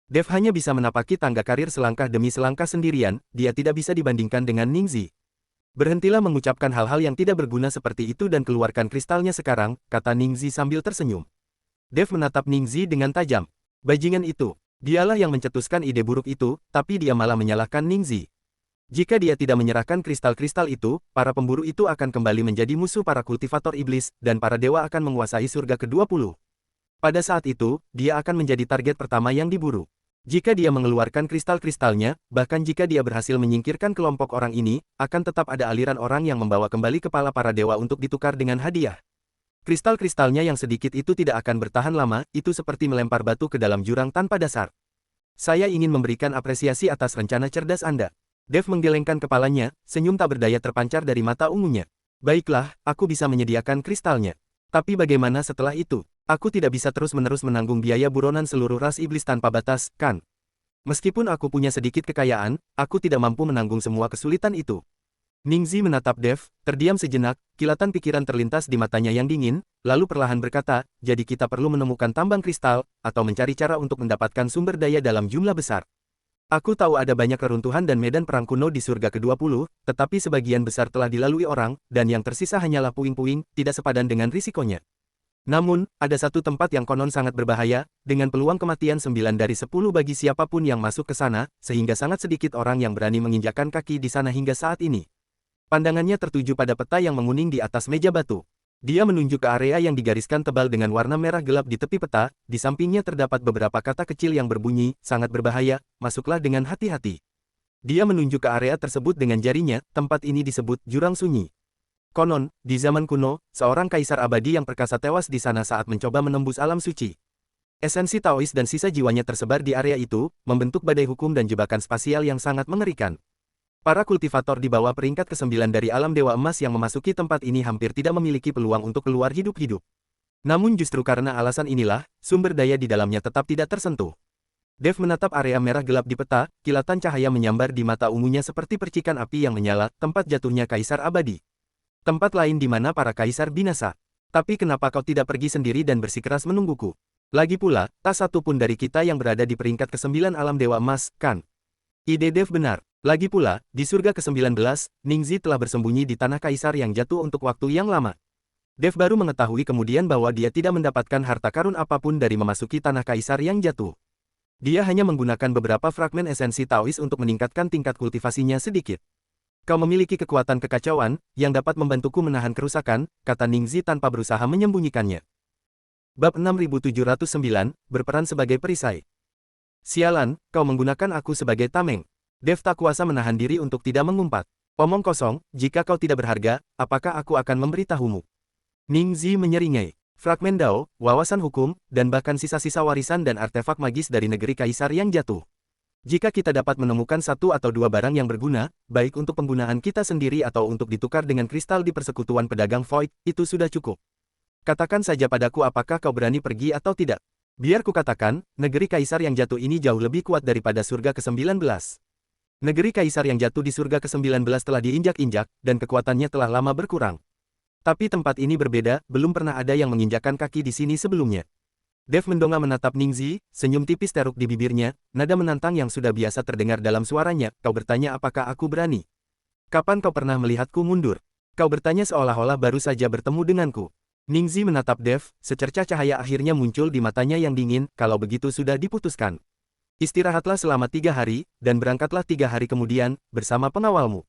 Dev hanya bisa menapaki tangga karir selangkah demi selangkah sendirian, dia tidak bisa dibandingkan dengan Ningzi. Berhentilah mengucapkan hal-hal yang tidak berguna seperti itu dan keluarkan kristalnya sekarang, kata Ningzi sambil tersenyum. Dev menatap Ningzi dengan tajam. Bajingan itu, dialah yang mencetuskan ide buruk itu, tapi dia malah menyalahkan Ningzi. Jika dia tidak menyerahkan kristal-kristal itu, para pemburu itu akan kembali menjadi musuh para kultivator iblis, dan para dewa akan menguasai surga ke-20. Pada saat itu, dia akan menjadi target pertama yang diburu. Jika dia mengeluarkan kristal-kristalnya, bahkan jika dia berhasil menyingkirkan kelompok orang ini, akan tetap ada aliran orang yang membawa kembali kepala para dewa untuk ditukar dengan hadiah. Kristal-kristalnya yang sedikit itu tidak akan bertahan lama, itu seperti melempar batu ke dalam jurang tanpa dasar. Saya ingin memberikan apresiasi atas rencana cerdas Anda. Dev menggelengkan kepalanya, senyum tak berdaya terpancar dari mata ungunya. Baiklah, aku bisa menyediakan kristalnya. Tapi bagaimana setelah itu? Aku tidak bisa terus-menerus menanggung biaya buronan seluruh ras iblis tanpa batas, kan? Meskipun aku punya sedikit kekayaan, aku tidak mampu menanggung semua kesulitan itu. Ningzi menatap Dev, terdiam sejenak, kilatan pikiran terlintas di matanya yang dingin, lalu perlahan berkata, jadi kita perlu menemukan tambang kristal, atau mencari cara untuk mendapatkan sumber daya dalam jumlah besar. Aku tahu ada banyak reruntuhan dan medan perang kuno di surga ke-20, tetapi sebagian besar telah dilalui orang, dan yang tersisa hanyalah puing-puing, tidak sepadan dengan risikonya. Namun, ada satu tempat yang konon sangat berbahaya, dengan peluang kematian 9 dari 10 bagi siapapun yang masuk ke sana, sehingga sangat sedikit orang yang berani menginjakkan kaki di sana hingga saat ini. Pandangannya tertuju pada peta yang menguning di atas meja batu. Dia menunjuk ke area yang digariskan tebal dengan warna merah gelap di tepi peta, di sampingnya terdapat beberapa kata kecil yang berbunyi, sangat berbahaya, masuklah dengan hati-hati. Dia menunjuk ke area tersebut dengan jarinya, tempat ini disebut Jurang Sunyi. Konon, di zaman kuno, seorang kaisar abadi yang perkasa tewas di sana saat mencoba menembus alam suci. Esensi Taois dan sisa jiwanya tersebar di area itu, membentuk badai hukum dan jebakan spasial yang sangat mengerikan. Para kultivator di bawah peringkat ke-9 dari alam Dewa Emas yang memasuki tempat ini hampir tidak memiliki peluang untuk keluar hidup-hidup. Namun justru karena alasan inilah, sumber daya di dalamnya tetap tidak tersentuh. Dev menatap area merah gelap di peta, kilatan cahaya menyambar di mata ungunya seperti percikan api yang menyala, tempat jatuhnya kaisar abadi. Tempat lain di mana para kaisar binasa. Tapi kenapa kau tidak pergi sendiri dan bersikeras menungguku? Lagi pula, tak satu pun dari kita yang berada di peringkat ke-9 alam Dewa Emas, kan? Ide Dev benar. Lagi pula, di surga ke-19, Ningzi telah bersembunyi di tanah kaisar yang jatuh untuk waktu yang lama. Dev baru mengetahui kemudian bahwa dia tidak mendapatkan harta karun apapun dari memasuki tanah kaisar yang jatuh. Dia hanya menggunakan beberapa fragmen esensi Taois untuk meningkatkan tingkat kultivasinya sedikit. Kau memiliki kekuatan kekacauan, yang dapat membantuku menahan kerusakan, kata Ningzi tanpa berusaha menyembunyikannya. Bab 6709, berperan sebagai perisai. Sialan, kau menggunakan aku sebagai tameng. Dev tak kuasa menahan diri untuk tidak mengumpat. Omong kosong, jika kau tidak berharga, apakah aku akan memberitahumu? Ningzi menyeringai. Fragmen Dao, wawasan hukum, dan bahkan sisa-sisa warisan dan artefak magis dari negeri kaisar yang jatuh. Jika kita dapat menemukan satu atau dua barang yang berguna, baik untuk penggunaan kita sendiri atau untuk ditukar dengan kristal di persekutuan pedagang Void, itu sudah cukup. Katakan saja padaku apakah kau berani pergi atau tidak. Biar ku katakan, negeri kaisar yang jatuh ini jauh lebih kuat daripada surga ke-19. Negeri kaisar yang jatuh di surga ke-19 telah diinjak-injak, dan kekuatannya telah lama berkurang. Tapi tempat ini berbeda, belum pernah ada yang menginjakkan kaki di sini sebelumnya. Dev mendongak menatap Ningzi, senyum tipis teruk di bibirnya, nada menantang yang sudah biasa terdengar dalam suaranya. Kau bertanya apakah aku berani? Kapan kau pernah melihatku mundur? Kau bertanya seolah-olah baru saja bertemu denganku. Ningzi menatap Dev, secercah cahaya akhirnya muncul di matanya yang dingin. Kalau begitu sudah diputuskan. Istirahatlah selama 3 hari, dan berangkatlah 3 hari kemudian, bersama pengawalmu.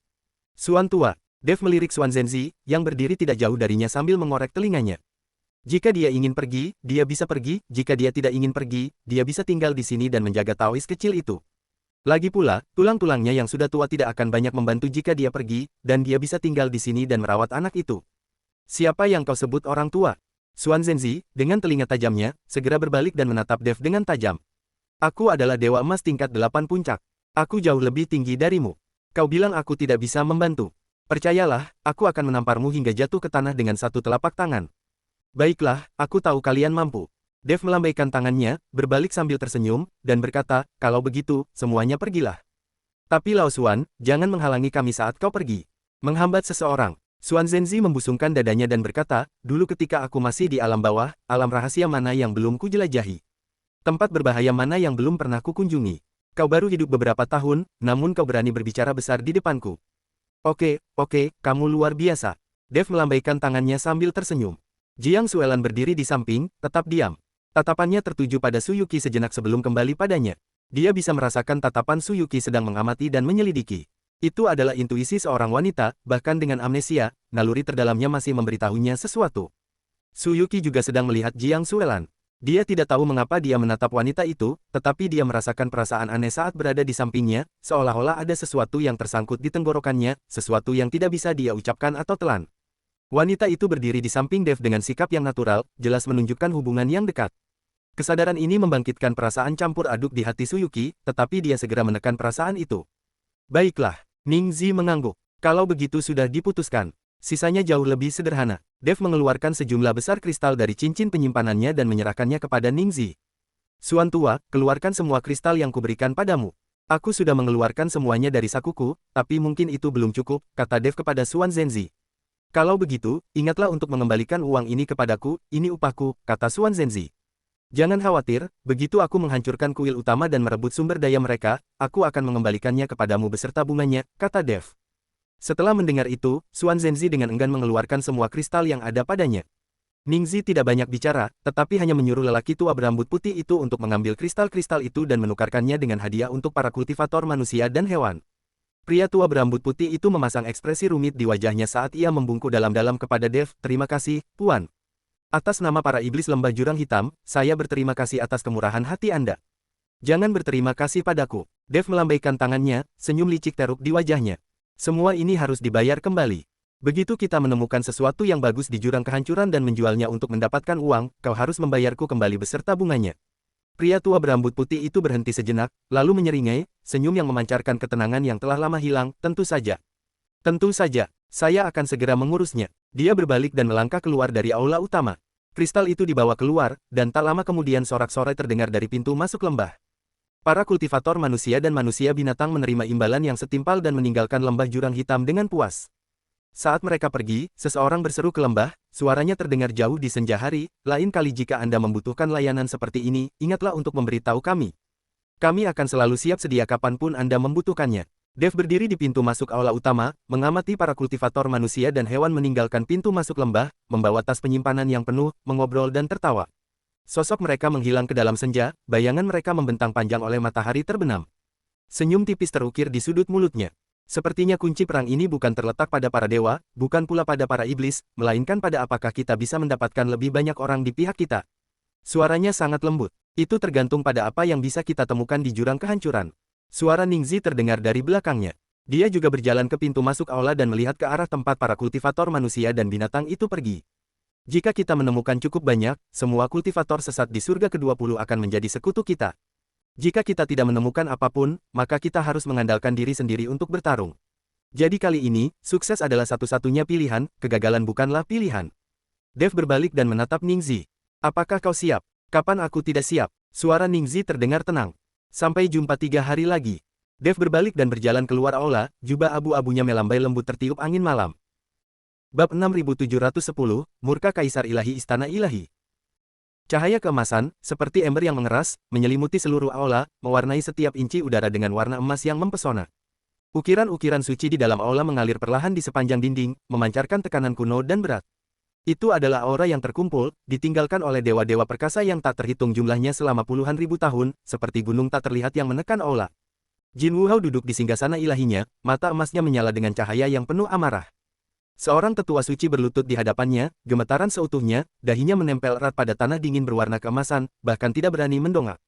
Suan tua. Dev melirik Suan Zhenzi, yang berdiri tidak jauh darinya sambil mengorek telinganya. Jika dia ingin pergi, dia bisa pergi. Jika dia tidak ingin pergi, dia bisa tinggal di sini dan menjaga Taois kecil itu. Lagi pula, tulang-tulangnya yang sudah tua tidak akan banyak membantu jika dia pergi, dan dia bisa tinggal di sini dan merawat anak itu. Siapa yang kau sebut orang tua? Suan Zhenzi, dengan telinga tajamnya, segera berbalik dan menatap Dev dengan tajam. Aku adalah Dewa Emas tingkat 8 puncak. Aku jauh lebih tinggi darimu. Kau bilang aku tidak bisa membantu. Percayalah, aku akan menamparmu hingga jatuh ke tanah dengan satu telapak tangan. Baiklah, aku tahu kalian mampu. Dev melambaikan tangannya, berbalik sambil tersenyum, dan berkata, kalau begitu, semuanya pergilah. Tapi Lao Suan, jangan menghalangi kami saat kau pergi. Menghambat seseorang. Suan Zhenzi membusungkan dadanya dan berkata, dulu ketika aku masih di alam bawah, alam rahasia mana yang belum kujelajahi? Tempat berbahaya mana yang belum pernah kukunjungi? Kau baru hidup beberapa tahun, namun kau berani berbicara besar di depanku. Oke, kamu luar biasa. Dev melambaikan tangannya sambil tersenyum. Jiang Suelan berdiri di samping, tetap diam. Tatapannya tertuju pada Suyuki sejenak sebelum kembali padanya. Dia bisa merasakan tatapan Suyuki sedang mengamati dan menyelidiki. Itu adalah intuisi seorang wanita, bahkan dengan amnesia, naluri terdalamnya masih memberitahunya sesuatu. Suyuki juga sedang melihat Jiang Suelan. Dia tidak tahu mengapa dia menatap wanita itu, tetapi dia merasakan perasaan aneh saat berada di sampingnya, seolah-olah ada sesuatu yang tersangkut di tenggorokannya, sesuatu yang tidak bisa dia ucapkan atau telan. Wanita itu berdiri di samping Dev dengan sikap yang natural, jelas menunjukkan hubungan yang dekat. Kesadaran ini membangkitkan perasaan campur aduk di hati Suyuki, tetapi dia segera menekan perasaan itu. Baiklah, Ningzi mengangguk. Kalau begitu sudah diputuskan. Sisanya jauh lebih sederhana. Dev mengeluarkan sejumlah besar kristal dari cincin penyimpanannya dan menyerahkannya kepada Ningzi. Suan tua, keluarkan semua kristal yang kuberikan padamu. Aku sudah mengeluarkan semuanya dari sakuku, tapi mungkin itu belum cukup, kata Dev kepada Suan Zhenzi. Kalau begitu, ingatlah untuk mengembalikan uang ini kepadaku, ini upahku, kata Suan Zhenzi. Jangan khawatir, begitu aku menghancurkan kuil utama dan merebut sumber daya mereka, aku akan mengembalikannya kepadamu beserta bunganya, kata Dev. Setelah mendengar itu, Suan Zhenzi dengan enggan mengeluarkan semua kristal yang ada padanya. Ningzi tidak banyak bicara, tetapi hanya menyuruh lelaki tua berambut putih itu untuk mengambil kristal-kristal itu dan menukarkannya dengan hadiah untuk para kultivator manusia dan hewan. Pria tua berambut putih itu memasang ekspresi rumit di wajahnya saat ia membungkuk dalam-dalam kepada Dev. Terima kasih, Tuan. Atas nama para iblis lembah jurang hitam, saya berterima kasih atas kemurahan hati Anda. Jangan berterima kasih padaku. Dev melambaikan tangannya, senyum licik teruk di wajahnya. Semua ini harus dibayar kembali. Begitu kita menemukan sesuatu yang bagus di jurang kehancuran dan menjualnya untuk mendapatkan uang, kau harus membayarku kembali beserta bunganya. Pria tua berambut putih itu berhenti sejenak, lalu menyeringai, senyum yang memancarkan ketenangan yang telah lama hilang. Tentu saja. Tentu saja, saya akan segera mengurusnya. Dia berbalik dan melangkah keluar dari aula utama. Kristal itu dibawa keluar, dan tak lama kemudian sorak-sorai terdengar dari pintu masuk lembah. Para kultivator manusia dan manusia binatang menerima imbalan yang setimpal dan meninggalkan lembah jurang hitam dengan puas. Saat mereka pergi, seseorang berseru ke lembah, suaranya terdengar jauh di senja hari, lain kali jika Anda membutuhkan layanan seperti ini, ingatlah untuk memberitahu kami. Kami akan selalu siap sedia kapanpun Anda membutuhkannya. Dev berdiri di pintu masuk aula utama, mengamati para kultivator manusia dan hewan meninggalkan pintu masuk lembah, membawa tas penyimpanan yang penuh, mengobrol dan tertawa. Sosok mereka menghilang ke dalam senja, bayangan mereka membentang panjang oleh matahari terbenam. Senyum tipis terukir di sudut mulutnya. Sepertinya kunci perang ini bukan terletak pada para dewa, bukan pula pada para iblis, melainkan pada apakah kita bisa mendapatkan lebih banyak orang di pihak kita. Suaranya sangat lembut. Itu tergantung pada apa yang bisa kita temukan di jurang kehancuran. Suara Ningzi terdengar dari belakangnya. Dia juga berjalan ke pintu masuk aula dan melihat ke arah tempat para kultivator manusia dan binatang itu pergi. Jika kita menemukan cukup banyak, semua kultivator sesat di surga ke-20 akan menjadi sekutu kita. Jika kita tidak menemukan apapun, maka kita harus mengandalkan diri sendiri untuk bertarung. Jadi kali ini, sukses adalah satu-satunya pilihan, kegagalan bukanlah pilihan. Dev berbalik dan menatap Ningxi. Apakah kau siap? Kapan aku tidak siap? Suara Ningxi terdengar tenang. Sampai jumpa 3 hari lagi. Dev berbalik dan berjalan keluar aula, jubah abu-abunya melambai lembut tertiup angin malam. Bab 6710, Murka Kaisar Ilahi Istana Ilahi. Cahaya keemasan, seperti ember yang mengeras, menyelimuti seluruh aula, mewarnai setiap inci udara dengan warna emas yang mempesona. Ukiran-ukiran suci di dalam aula mengalir perlahan di sepanjang dinding, memancarkan tekanan kuno dan berat. Itu adalah aura yang terkumpul, ditinggalkan oleh dewa-dewa perkasa yang tak terhitung jumlahnya selama puluhan ribu tahun, seperti gunung tak terlihat yang menekan aula. Jin Wuhao duduk di singgasana ilahinya, mata emasnya menyala dengan cahaya yang penuh amarah. Seorang tetua suci berlutut di hadapannya, gemetaran seutuhnya, dahinya menempel erat pada tanah dingin berwarna keemasan, bahkan tidak berani mendongak.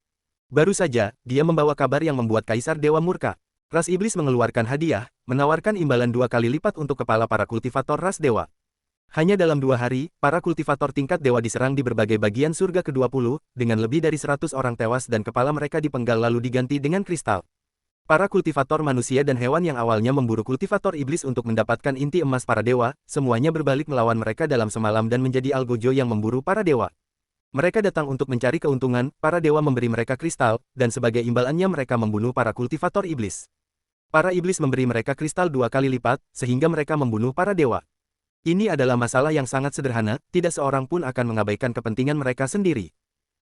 Baru saja, dia membawa kabar yang membuat Kaisar Dewa murka. Ras Iblis mengeluarkan hadiah, menawarkan imbalan 2 kali lipat untuk kepala para kultivator ras dewa. Hanya dalam 2 hari, para kultivator tingkat dewa diserang di berbagai bagian surga ke-20, dengan lebih dari 100 orang tewas dan kepala mereka dipenggal lalu diganti dengan kristal. Para kultivator manusia dan hewan yang awalnya memburu kultivator iblis untuk mendapatkan inti emas para dewa, semuanya berbalik melawan mereka dalam semalam dan menjadi algojo yang memburu para dewa. Mereka datang untuk mencari keuntungan, para dewa memberi mereka kristal, dan sebagai imbalannya mereka membunuh para kultivator iblis. Para iblis memberi mereka kristal 2 kali lipat, sehingga mereka membunuh para dewa. Ini adalah masalah yang sangat sederhana, tidak seorang pun akan mengabaikan kepentingan mereka sendiri.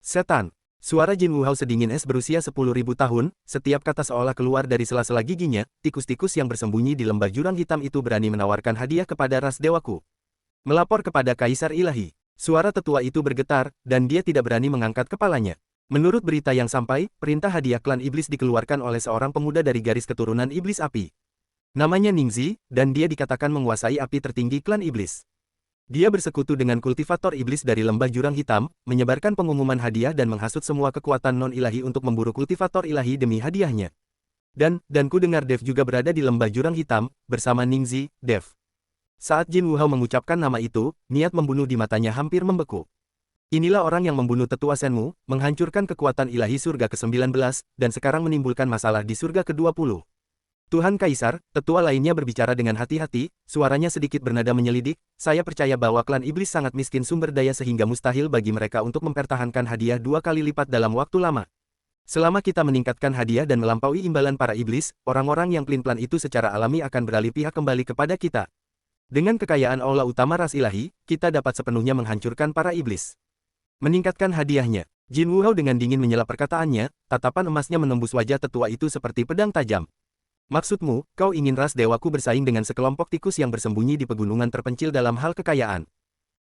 Setan. Suara Jin Wuhao sedingin es berusia 10.000 tahun, setiap kata seolah keluar dari sela-sela giginya, tikus-tikus yang bersembunyi di lembah jurang hitam itu berani menawarkan hadiah kepada ras dewaku. Melapor kepada Kaisar Ilahi. Suara tetua itu bergetar, dan dia tidak berani mengangkat kepalanya. Menurut berita yang sampai, perintah hadiah klan iblis dikeluarkan oleh seorang pemuda dari garis keturunan iblis api. Namanya Ningxi, dan dia dikatakan menguasai api tertinggi klan iblis. Dia bersekutu dengan kultivator iblis dari lembah jurang hitam, menyebarkan pengumuman hadiah dan menghasut semua kekuatan non-ilahi untuk memburu kultivator ilahi demi hadiahnya. Dan ku dengar Dev juga berada di lembah jurang hitam, bersama Ningxi, Dev. Saat Jin Wuhao mengucapkan nama itu, niat membunuh di matanya hampir membeku. Inilah orang yang membunuh tetua Shenmu, menghancurkan kekuatan ilahi surga ke-19, dan sekarang menimbulkan masalah di surga ke-20. Tuhan Kaisar, tetua lainnya berbicara dengan hati-hati, suaranya sedikit bernada menyelidik, saya percaya bahwa klan iblis sangat miskin sumber daya sehingga mustahil bagi mereka untuk mempertahankan hadiah 2 kali lipat dalam waktu lama. Selama kita meningkatkan hadiah dan melampaui imbalan para iblis, orang-orang yang pelin-pelan itu secara alami akan beralih pihak kembali kepada kita. Dengan kekayaan aula utama ras ilahi, kita dapat sepenuhnya menghancurkan para iblis. Meningkatkan hadiahnya. Jin Wuhao dengan dingin menyela perkataannya, tatapan emasnya menembus wajah tetua itu seperti pedang tajam. Maksudmu, kau ingin ras dewaku bersaing dengan sekelompok tikus yang bersembunyi di pegunungan terpencil dalam hal kekayaan.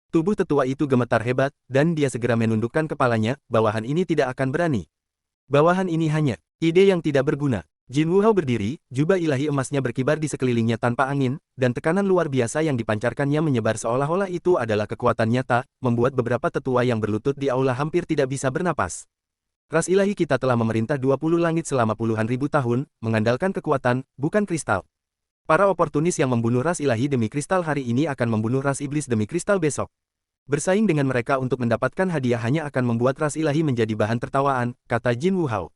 Tubuh tetua itu gemetar hebat, dan dia segera menundukkan kepalanya, bawahan ini tidak akan berani. Bawahan ini hanya ide yang tidak berguna. Jin Wuhao berdiri, jubah ilahi emasnya berkibar di sekelilingnya tanpa angin, dan tekanan luar biasa yang dipancarkannya menyebar seolah-olah itu adalah kekuatan nyata, membuat beberapa tetua yang berlutut di aula hampir tidak bisa bernapas. Ras ilahi kita telah memerintah 20 langit selama puluhan ribu tahun, mengandalkan kekuatan, bukan kristal. Para oportunis yang membunuh ras ilahi demi kristal hari ini akan membunuh ras iblis demi kristal besok. Bersaing dengan mereka untuk mendapatkan hadiah hanya akan membuat ras ilahi menjadi bahan tertawaan, kata Jin Wuhao.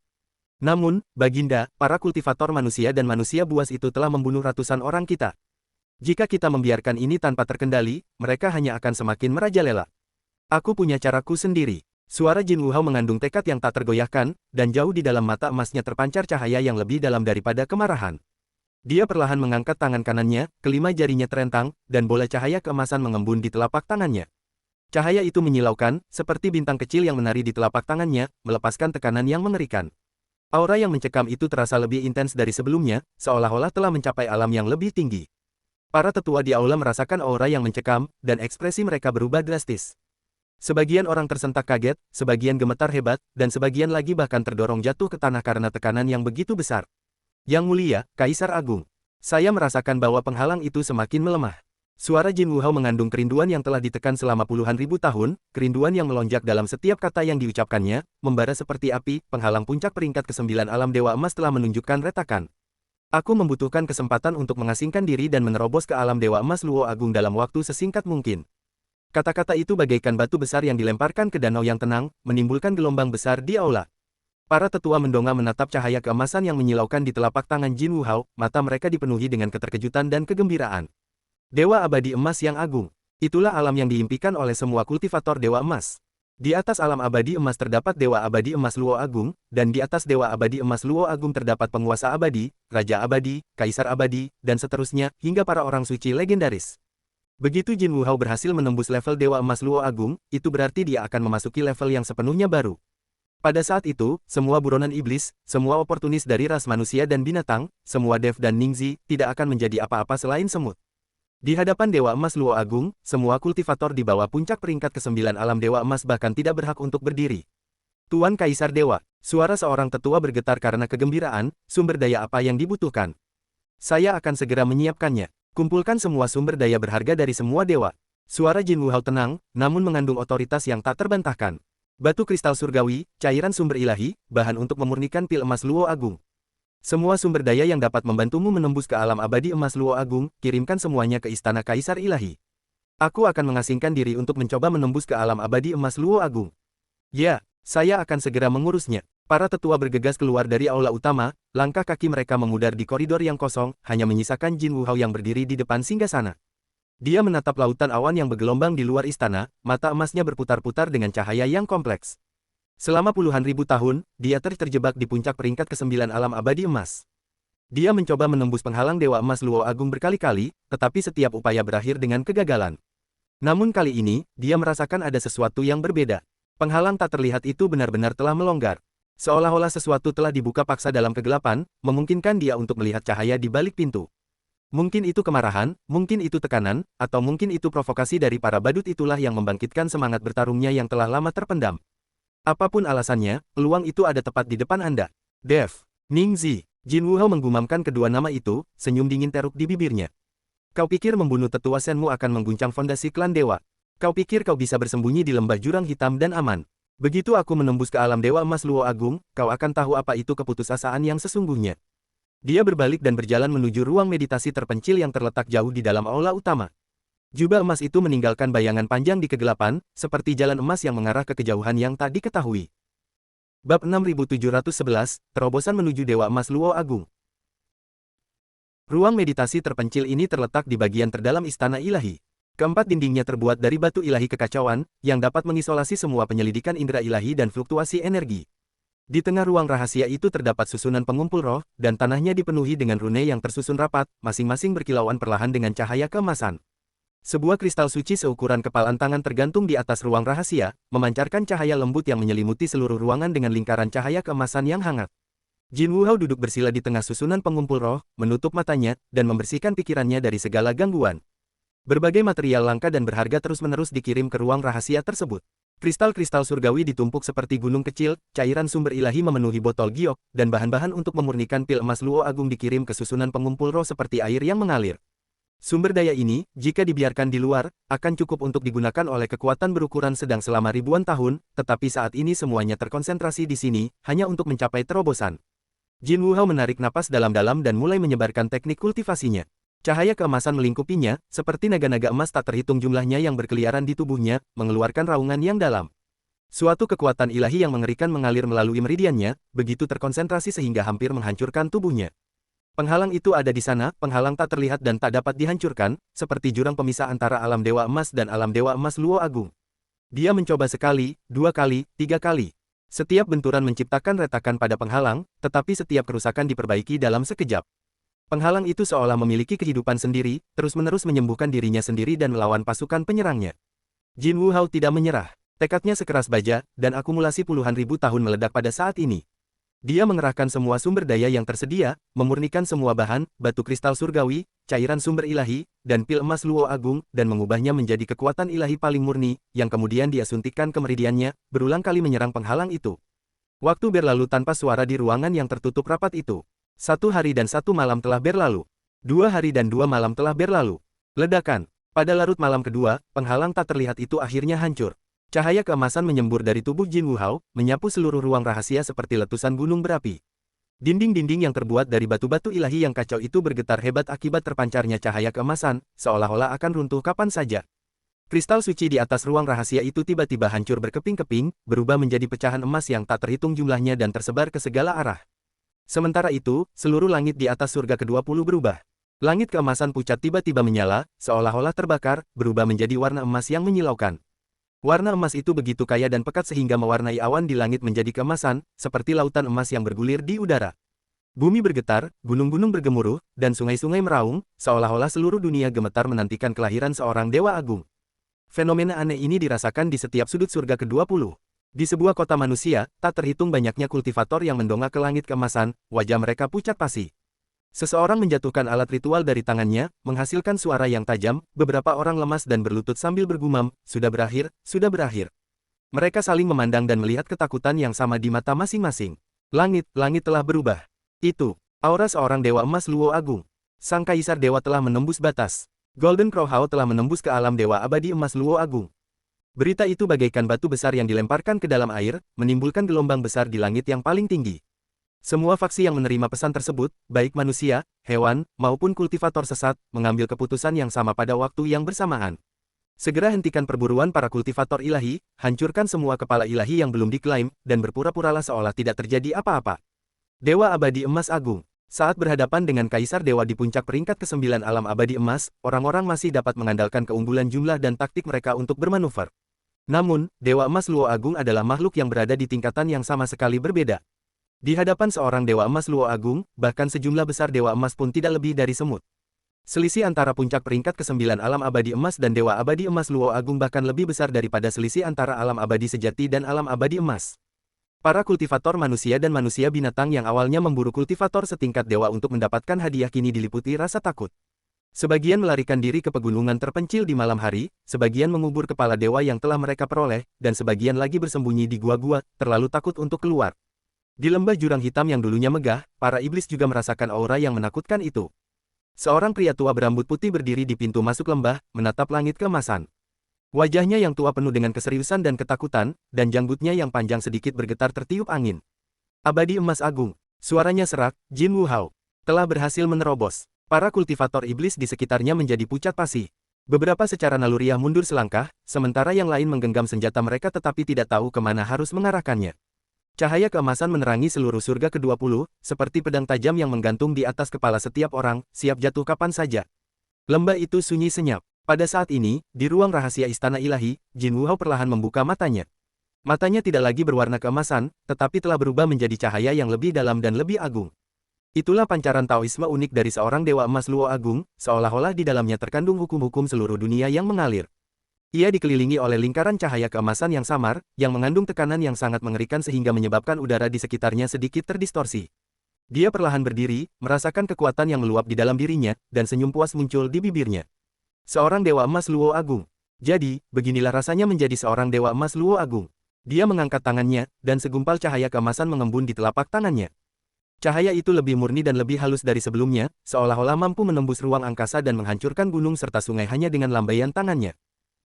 Namun, Baginda, para kultivator manusia dan manusia buas itu telah membunuh ratusan orang kita. Jika kita membiarkan ini tanpa terkendali, mereka hanya akan semakin merajalela. Aku punya caraku sendiri. Suara Jin Wuhao mengandung tekad yang tak tergoyahkan, dan jauh di dalam mata emasnya terpancar cahaya yang lebih dalam daripada kemarahan. Dia perlahan mengangkat tangan kanannya, kelima jarinya terentang, dan bola cahaya keemasan mengembun di telapak tangannya. Cahaya itu menyilaukan, seperti bintang kecil yang menari di telapak tangannya, melepaskan tekanan yang mengerikan. Aura yang mencekam itu terasa lebih intens dari sebelumnya, seolah-olah telah mencapai alam yang lebih tinggi. Para tetua di aula merasakan aura yang mencekam, dan ekspresi mereka berubah drastis. Sebagian orang tersentak kaget, sebagian gemetar hebat, dan sebagian lagi bahkan terdorong jatuh ke tanah karena tekanan yang begitu besar. Yang mulia, Kaisar Agung. Saya merasakan bahwa penghalang itu semakin melemah. Suara Jin Wuhao mengandung kerinduan yang telah ditekan selama puluhan ribu tahun, kerinduan yang melonjak dalam setiap kata yang diucapkannya, membara seperti api, penghalang puncak peringkat ke-9 alam Dewa Emas telah menunjukkan retakan. Aku membutuhkan kesempatan untuk mengasingkan diri dan menerobos ke alam Dewa Emas Luo Agung dalam waktu sesingkat mungkin. Kata-kata itu bagaikan batu besar yang dilemparkan ke danau yang tenang, menimbulkan gelombang besar di aula. Para tetua mendongak menatap cahaya keemasan yang menyilaukan di telapak tangan Jin Wuhao, mata mereka dipenuhi dengan keterkejutan dan kegembiraan. Dewa abadi emas yang agung. Itulah alam yang diimpikan oleh semua kultivator Dewa Emas. Di atas alam abadi emas terdapat Dewa Abadi Emas Luo Agung, dan di atas Dewa Abadi Emas Luo Agung terdapat penguasa abadi, raja abadi, kaisar abadi, dan seterusnya, hingga para orang suci legendaris. Begitu Jin Wuhao berhasil menembus level Dewa Emas Luo Agung, itu berarti dia akan memasuki level yang sepenuhnya baru. Pada saat itu, semua buronan iblis, semua oportunis dari ras manusia dan binatang, semua dev dan ningzi, tidak akan menjadi apa-apa selain semut. Di hadapan Dewa Emas Luo Agung, semua kultivator di bawah puncak peringkat ke-9 alam Dewa Emas bahkan tidak berhak untuk berdiri. Tuan Kaisar Dewa, suara seorang tetua bergetar karena kegembiraan, sumber daya apa yang dibutuhkan? Saya akan segera menyiapkannya. Kumpulkan semua sumber daya berharga dari semua dewa. Suara Jin Wuhao tenang, namun mengandung otoritas yang tak terbantahkan. Batu kristal surgawi, cairan sumber ilahi, bahan untuk memurnikan pil emas Luo Agung. Semua sumber daya yang dapat membantumu menembus ke alam abadi emas Luo Agung, kirimkan semuanya ke istana Kaisar Ilahi. Aku akan mengasingkan diri untuk mencoba menembus ke alam abadi emas Luo Agung. Ya, saya akan segera mengurusnya. Para tetua bergegas keluar dari aula utama, langkah kaki mereka memudar di koridor yang kosong, hanya menyisakan Jin Wuhao yang berdiri di depan singgasana. Dia menatap lautan awan yang bergelombang di luar istana, mata emasnya berputar-putar dengan cahaya yang kompleks. Selama puluhan ribu tahun, dia terjebak di puncak peringkat ke-9 alam abadi emas. Dia mencoba menembus penghalang Dewa Emas Luo Agung berkali-kali, tetapi setiap upaya berakhir dengan kegagalan. Namun kali ini, dia merasakan ada sesuatu yang berbeda. Penghalang tak terlihat itu benar-benar telah melonggar. Seolah-olah sesuatu telah dibuka paksa dalam kegelapan, memungkinkan dia untuk melihat cahaya di balik pintu. Mungkin itu kemarahan, mungkin itu tekanan, atau mungkin itu provokasi dari para badut itulah yang membangkitkan semangat bertarungnya yang telah lama terpendam. Apapun alasannya, peluang itu ada tepat di depan Anda. Dev, Ningzi, Jin Wuhao menggumamkan kedua nama itu, senyum dingin teruk di bibirnya. Kau pikir membunuh tetua Shenmu akan mengguncang fondasi klan dewa? Kau pikir kau bisa bersembunyi di lembah jurang hitam dan aman? Begitu aku menembus ke alam Dewa Emas Luo Agung, kau akan tahu apa itu keputusasaan yang sesungguhnya. Dia berbalik dan berjalan menuju ruang meditasi terpencil yang terletak jauh di dalam aula utama. Jubah emas itu meninggalkan bayangan panjang di kegelapan, seperti jalan emas yang mengarah ke kejauhan yang tak diketahui. Bab 6711, Terobosan menuju Dewa Emas Luo Agung. Ruang meditasi terpencil ini terletak di bagian terdalam istana ilahi. Keempat dindingnya terbuat dari batu ilahi kekacauan, yang dapat mengisolasi semua penyelidikan indera ilahi dan fluktuasi energi. Di tengah ruang rahasia itu terdapat susunan pengumpul roh, dan tanahnya dipenuhi dengan rune yang tersusun rapat, masing-masing berkilauan perlahan dengan cahaya keemasan. Sebuah kristal suci seukuran kepalan tangan tergantung di atas ruang rahasia, memancarkan cahaya lembut yang menyelimuti seluruh ruangan dengan lingkaran cahaya keemasan yang hangat. Jin Wuhao duduk bersila di tengah susunan pengumpul roh, menutup matanya, dan membersihkan pikirannya dari segala gangguan. Berbagai material langka dan berharga terus-menerus dikirim ke ruang rahasia tersebut. Kristal-kristal surgawi ditumpuk seperti gunung kecil, cairan sumber ilahi memenuhi botol giok, dan bahan-bahan untuk memurnikan pil emas Luo Agung dikirim ke susunan pengumpul roh seperti air yang mengalir. Sumber daya ini, jika dibiarkan di luar, akan cukup untuk digunakan oleh kekuatan berukuran sedang selama ribuan tahun, tetapi saat ini semuanya terkonsentrasi di sini, hanya untuk mencapai terobosan. Jin Wuhao menarik napas dalam-dalam dan mulai menyebarkan teknik kultivasinya. Cahaya keemasan melingkupinya, seperti naga-naga emas tak terhitung jumlahnya yang berkeliaran di tubuhnya, mengeluarkan raungan yang dalam. Suatu kekuatan ilahi yang mengerikan mengalir melalui meridiannya, begitu terkonsentrasi sehingga hampir menghancurkan tubuhnya. Penghalang itu ada di sana, penghalang tak terlihat dan tak dapat dihancurkan, seperti jurang pemisah antara alam Dewa Emas dan alam Dewa Emas Luo Agung. Dia mencoba sekali, 2 kali, 3 kali. Setiap benturan menciptakan retakan pada penghalang, tetapi setiap kerusakan diperbaiki dalam sekejap. Penghalang itu seolah memiliki kehidupan sendiri, terus-menerus menyembuhkan dirinya sendiri dan melawan pasukan penyerangnya. Jin Wuhao tidak menyerah. Tekadnya sekeras baja, dan akumulasi puluhan ribu tahun meledak pada saat ini. Dia mengerahkan semua sumber daya yang tersedia, memurnikan semua bahan, batu kristal surgawi, cairan sumber ilahi, dan pil emas Luo Agung, dan mengubahnya menjadi kekuatan ilahi paling murni, yang kemudian dia suntikkan ke meridiannya, berulang kali menyerang penghalang itu. Waktu berlalu tanpa suara di ruangan yang tertutup rapat itu. 1 hari dan 1 malam telah berlalu. 2 hari dan 2 malam telah berlalu. Ledakan. Pada larut malam kedua, penghalang tak terlihat itu akhirnya hancur. Cahaya keemasan menyembur dari tubuh Jin Wuhao, menyapu seluruh ruang rahasia seperti letusan gunung berapi. Dinding-dinding yang terbuat dari batu-batu ilahi yang kacau itu bergetar hebat akibat terpancarnya cahaya keemasan, seolah-olah akan runtuh kapan saja. Kristal suci di atas ruang rahasia itu tiba-tiba hancur berkeping-keping, berubah menjadi pecahan emas yang tak terhitung jumlahnya dan tersebar ke segala arah. Sementara itu, seluruh langit di atas surga ke-20 berubah. Langit keemasan pucat tiba-tiba menyala, seolah-olah terbakar, berubah menjadi warna emas yang menyilaukan. Warna emas itu begitu kaya dan pekat sehingga mewarnai awan di langit menjadi keemasan, seperti lautan emas yang bergulir di udara. Bumi bergetar, gunung-gunung bergemuruh, dan sungai-sungai meraung, seolah-olah seluruh dunia gemetar menantikan kelahiran seorang dewa agung. Fenomena aneh ini dirasakan di setiap sudut surga ke-20. Di sebuah kota manusia, tak terhitung banyaknya kultivator yang mendongak ke langit keemasan, wajah mereka pucat pasi. Seseorang menjatuhkan alat ritual dari tangannya, menghasilkan suara yang tajam, beberapa orang lemas dan berlutut sambil bergumam, "Sudah berakhir, sudah berakhir." Mereka saling memandang dan melihat ketakutan yang sama di mata masing-masing. Langit telah berubah. Itu, aura seorang dewa emas Luo Agung. Sang kaisar dewa telah menembus batas. Golden Crowhow telah menembus ke alam dewa abadi emas Luo Agung. Berita itu bagaikan batu besar yang dilemparkan ke dalam air, menimbulkan gelombang besar di langit yang paling tinggi. Semua faksi yang menerima pesan tersebut, baik manusia, hewan, maupun kultivator sesat, mengambil keputusan yang sama pada waktu yang bersamaan. Segera hentikan perburuan para kultivator ilahi, hancurkan semua kepala ilahi yang belum diklaim, dan berpura-puralah seolah tidak terjadi apa-apa. Dewa Abadi Emas Agung. Saat berhadapan dengan Kaisar Dewa di puncak peringkat ke-9 alam abadi emas, orang-orang masih dapat mengandalkan keunggulan jumlah dan taktik mereka untuk bermanuver. Namun, Dewa Emas Luo Agung adalah makhluk yang berada di tingkatan yang sama sekali berbeda. Di hadapan seorang Dewa Emas Luo Agung, bahkan sejumlah besar Dewa Emas pun tidak lebih dari semut. Selisih antara puncak peringkat ke-9 alam abadi emas dan Dewa Abadi Emas Luo Agung bahkan lebih besar daripada selisih antara alam abadi sejati dan alam abadi emas. Para kultivator manusia dan manusia binatang yang awalnya memburu kultivator setingkat dewa untuk mendapatkan hadiah kini diliputi rasa takut. Sebagian melarikan diri ke pegunungan terpencil di malam hari, sebagian mengubur kepala dewa yang telah mereka peroleh, dan sebagian lagi bersembunyi di gua-gua, terlalu takut untuk keluar. Di lembah jurang hitam yang dulunya megah, para iblis juga merasakan aura yang menakutkan itu. Seorang pria tua berambut putih berdiri di pintu masuk lembah, menatap langit keemasan. Wajahnya yang tua penuh dengan keseriusan dan ketakutan, dan janggutnya yang panjang sedikit bergetar tertiup angin. Abadi Emas Agung. Suaranya serak, Jin Wu Hao. Telah berhasil menerobos. Para kultivator iblis di sekitarnya menjadi pucat pasi. Beberapa secara naluriah mundur selangkah, sementara yang lain menggenggam senjata mereka tetapi tidak tahu kemana harus mengarahkannya. Cahaya keemasan menerangi seluruh surga ke-20, seperti pedang tajam yang menggantung di atas kepala setiap orang, siap jatuh kapan saja. Lembah itu sunyi senyap. Pada saat ini, di ruang rahasia istana ilahi, Jin Wu Hao perlahan membuka matanya. Matanya tidak lagi berwarna keemasan, tetapi telah berubah menjadi cahaya yang lebih dalam dan lebih agung. Itulah pancaran Taoisme unik dari seorang Dewa Emas Luo Agung, seolah-olah di dalamnya terkandung hukum-hukum seluruh dunia yang mengalir. Ia dikelilingi oleh lingkaran cahaya keemasan yang samar, yang mengandung tekanan yang sangat mengerikan sehingga menyebabkan udara di sekitarnya sedikit terdistorsi. Dia perlahan berdiri, merasakan kekuatan yang meluap di dalam dirinya, dan senyum puas muncul di bibirnya. Seorang Dewa Emas Luo Agung. Jadi, beginilah rasanya menjadi seorang Dewa Emas Luo Agung. Dia mengangkat tangannya, dan segumpal cahaya keemasan mengembun di telapak tangannya. Cahaya itu lebih murni dan lebih halus dari sebelumnya, seolah-olah mampu menembus ruang angkasa dan menghancurkan gunung serta sungai hanya dengan lambaian tangannya.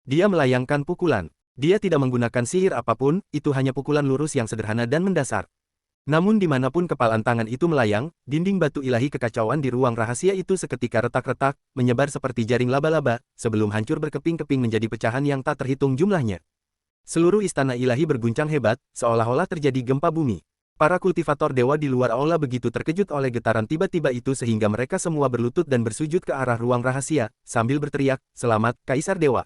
Dia melayangkan pukulan. Dia tidak menggunakan sihir apapun, itu hanya pukulan lurus yang sederhana dan mendasar. Namun dimanapun kepalan tangan itu melayang, dinding batu ilahi kekacauan di ruang rahasia itu seketika retak-retak, menyebar seperti jaring laba-laba, sebelum hancur berkeping-keping menjadi pecahan yang tak terhitung jumlahnya. Seluruh istana ilahi berguncang hebat, seolah-olah terjadi gempa bumi. Para kultivator dewa di luar aula begitu terkejut oleh getaran tiba-tiba itu sehingga mereka semua berlutut dan bersujud ke arah ruang rahasia, sambil berteriak, "Selamat, Kaisar Dewa!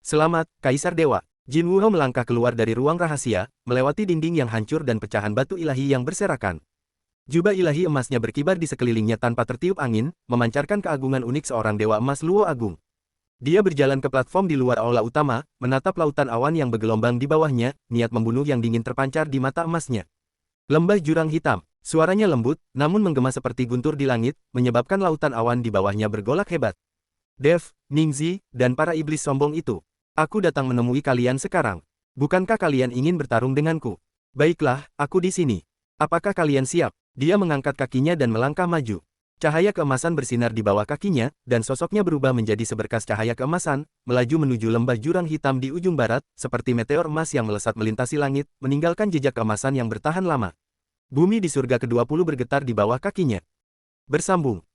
Selamat, Kaisar Dewa!" Jin Wu Hao melangkah keluar dari ruang rahasia, melewati dinding yang hancur dan pecahan batu ilahi yang berserakan. Jubah ilahi emasnya berkibar di sekelilingnya tanpa tertiup angin, memancarkan keagungan unik seorang Dewa Emas Luo Agung. Dia berjalan ke platform di luar aula utama, menatap lautan awan yang bergelombang di bawahnya, niat membunuh yang dingin terpancar di mata emasnya. Lembah jurang hitam. Suaranya lembut, namun menggema seperti guntur di langit, menyebabkan lautan awan di bawahnya bergolak hebat. Dev, Ningzi, dan para iblis sombong itu. Aku datang menemui kalian sekarang. Bukankah kalian ingin bertarung denganku? Baiklah, aku di sini. Apakah kalian siap? Dia mengangkat kakinya dan melangkah maju. Cahaya keemasan bersinar di bawah kakinya, dan sosoknya berubah menjadi seberkas cahaya keemasan, melaju menuju lembah jurang hitam di ujung barat, seperti meteor emas yang melesat melintasi langit, meninggalkan jejak keemasan yang bertahan lama. Bumi di surga ke-20 bergetar di bawah kakinya. Bersambung.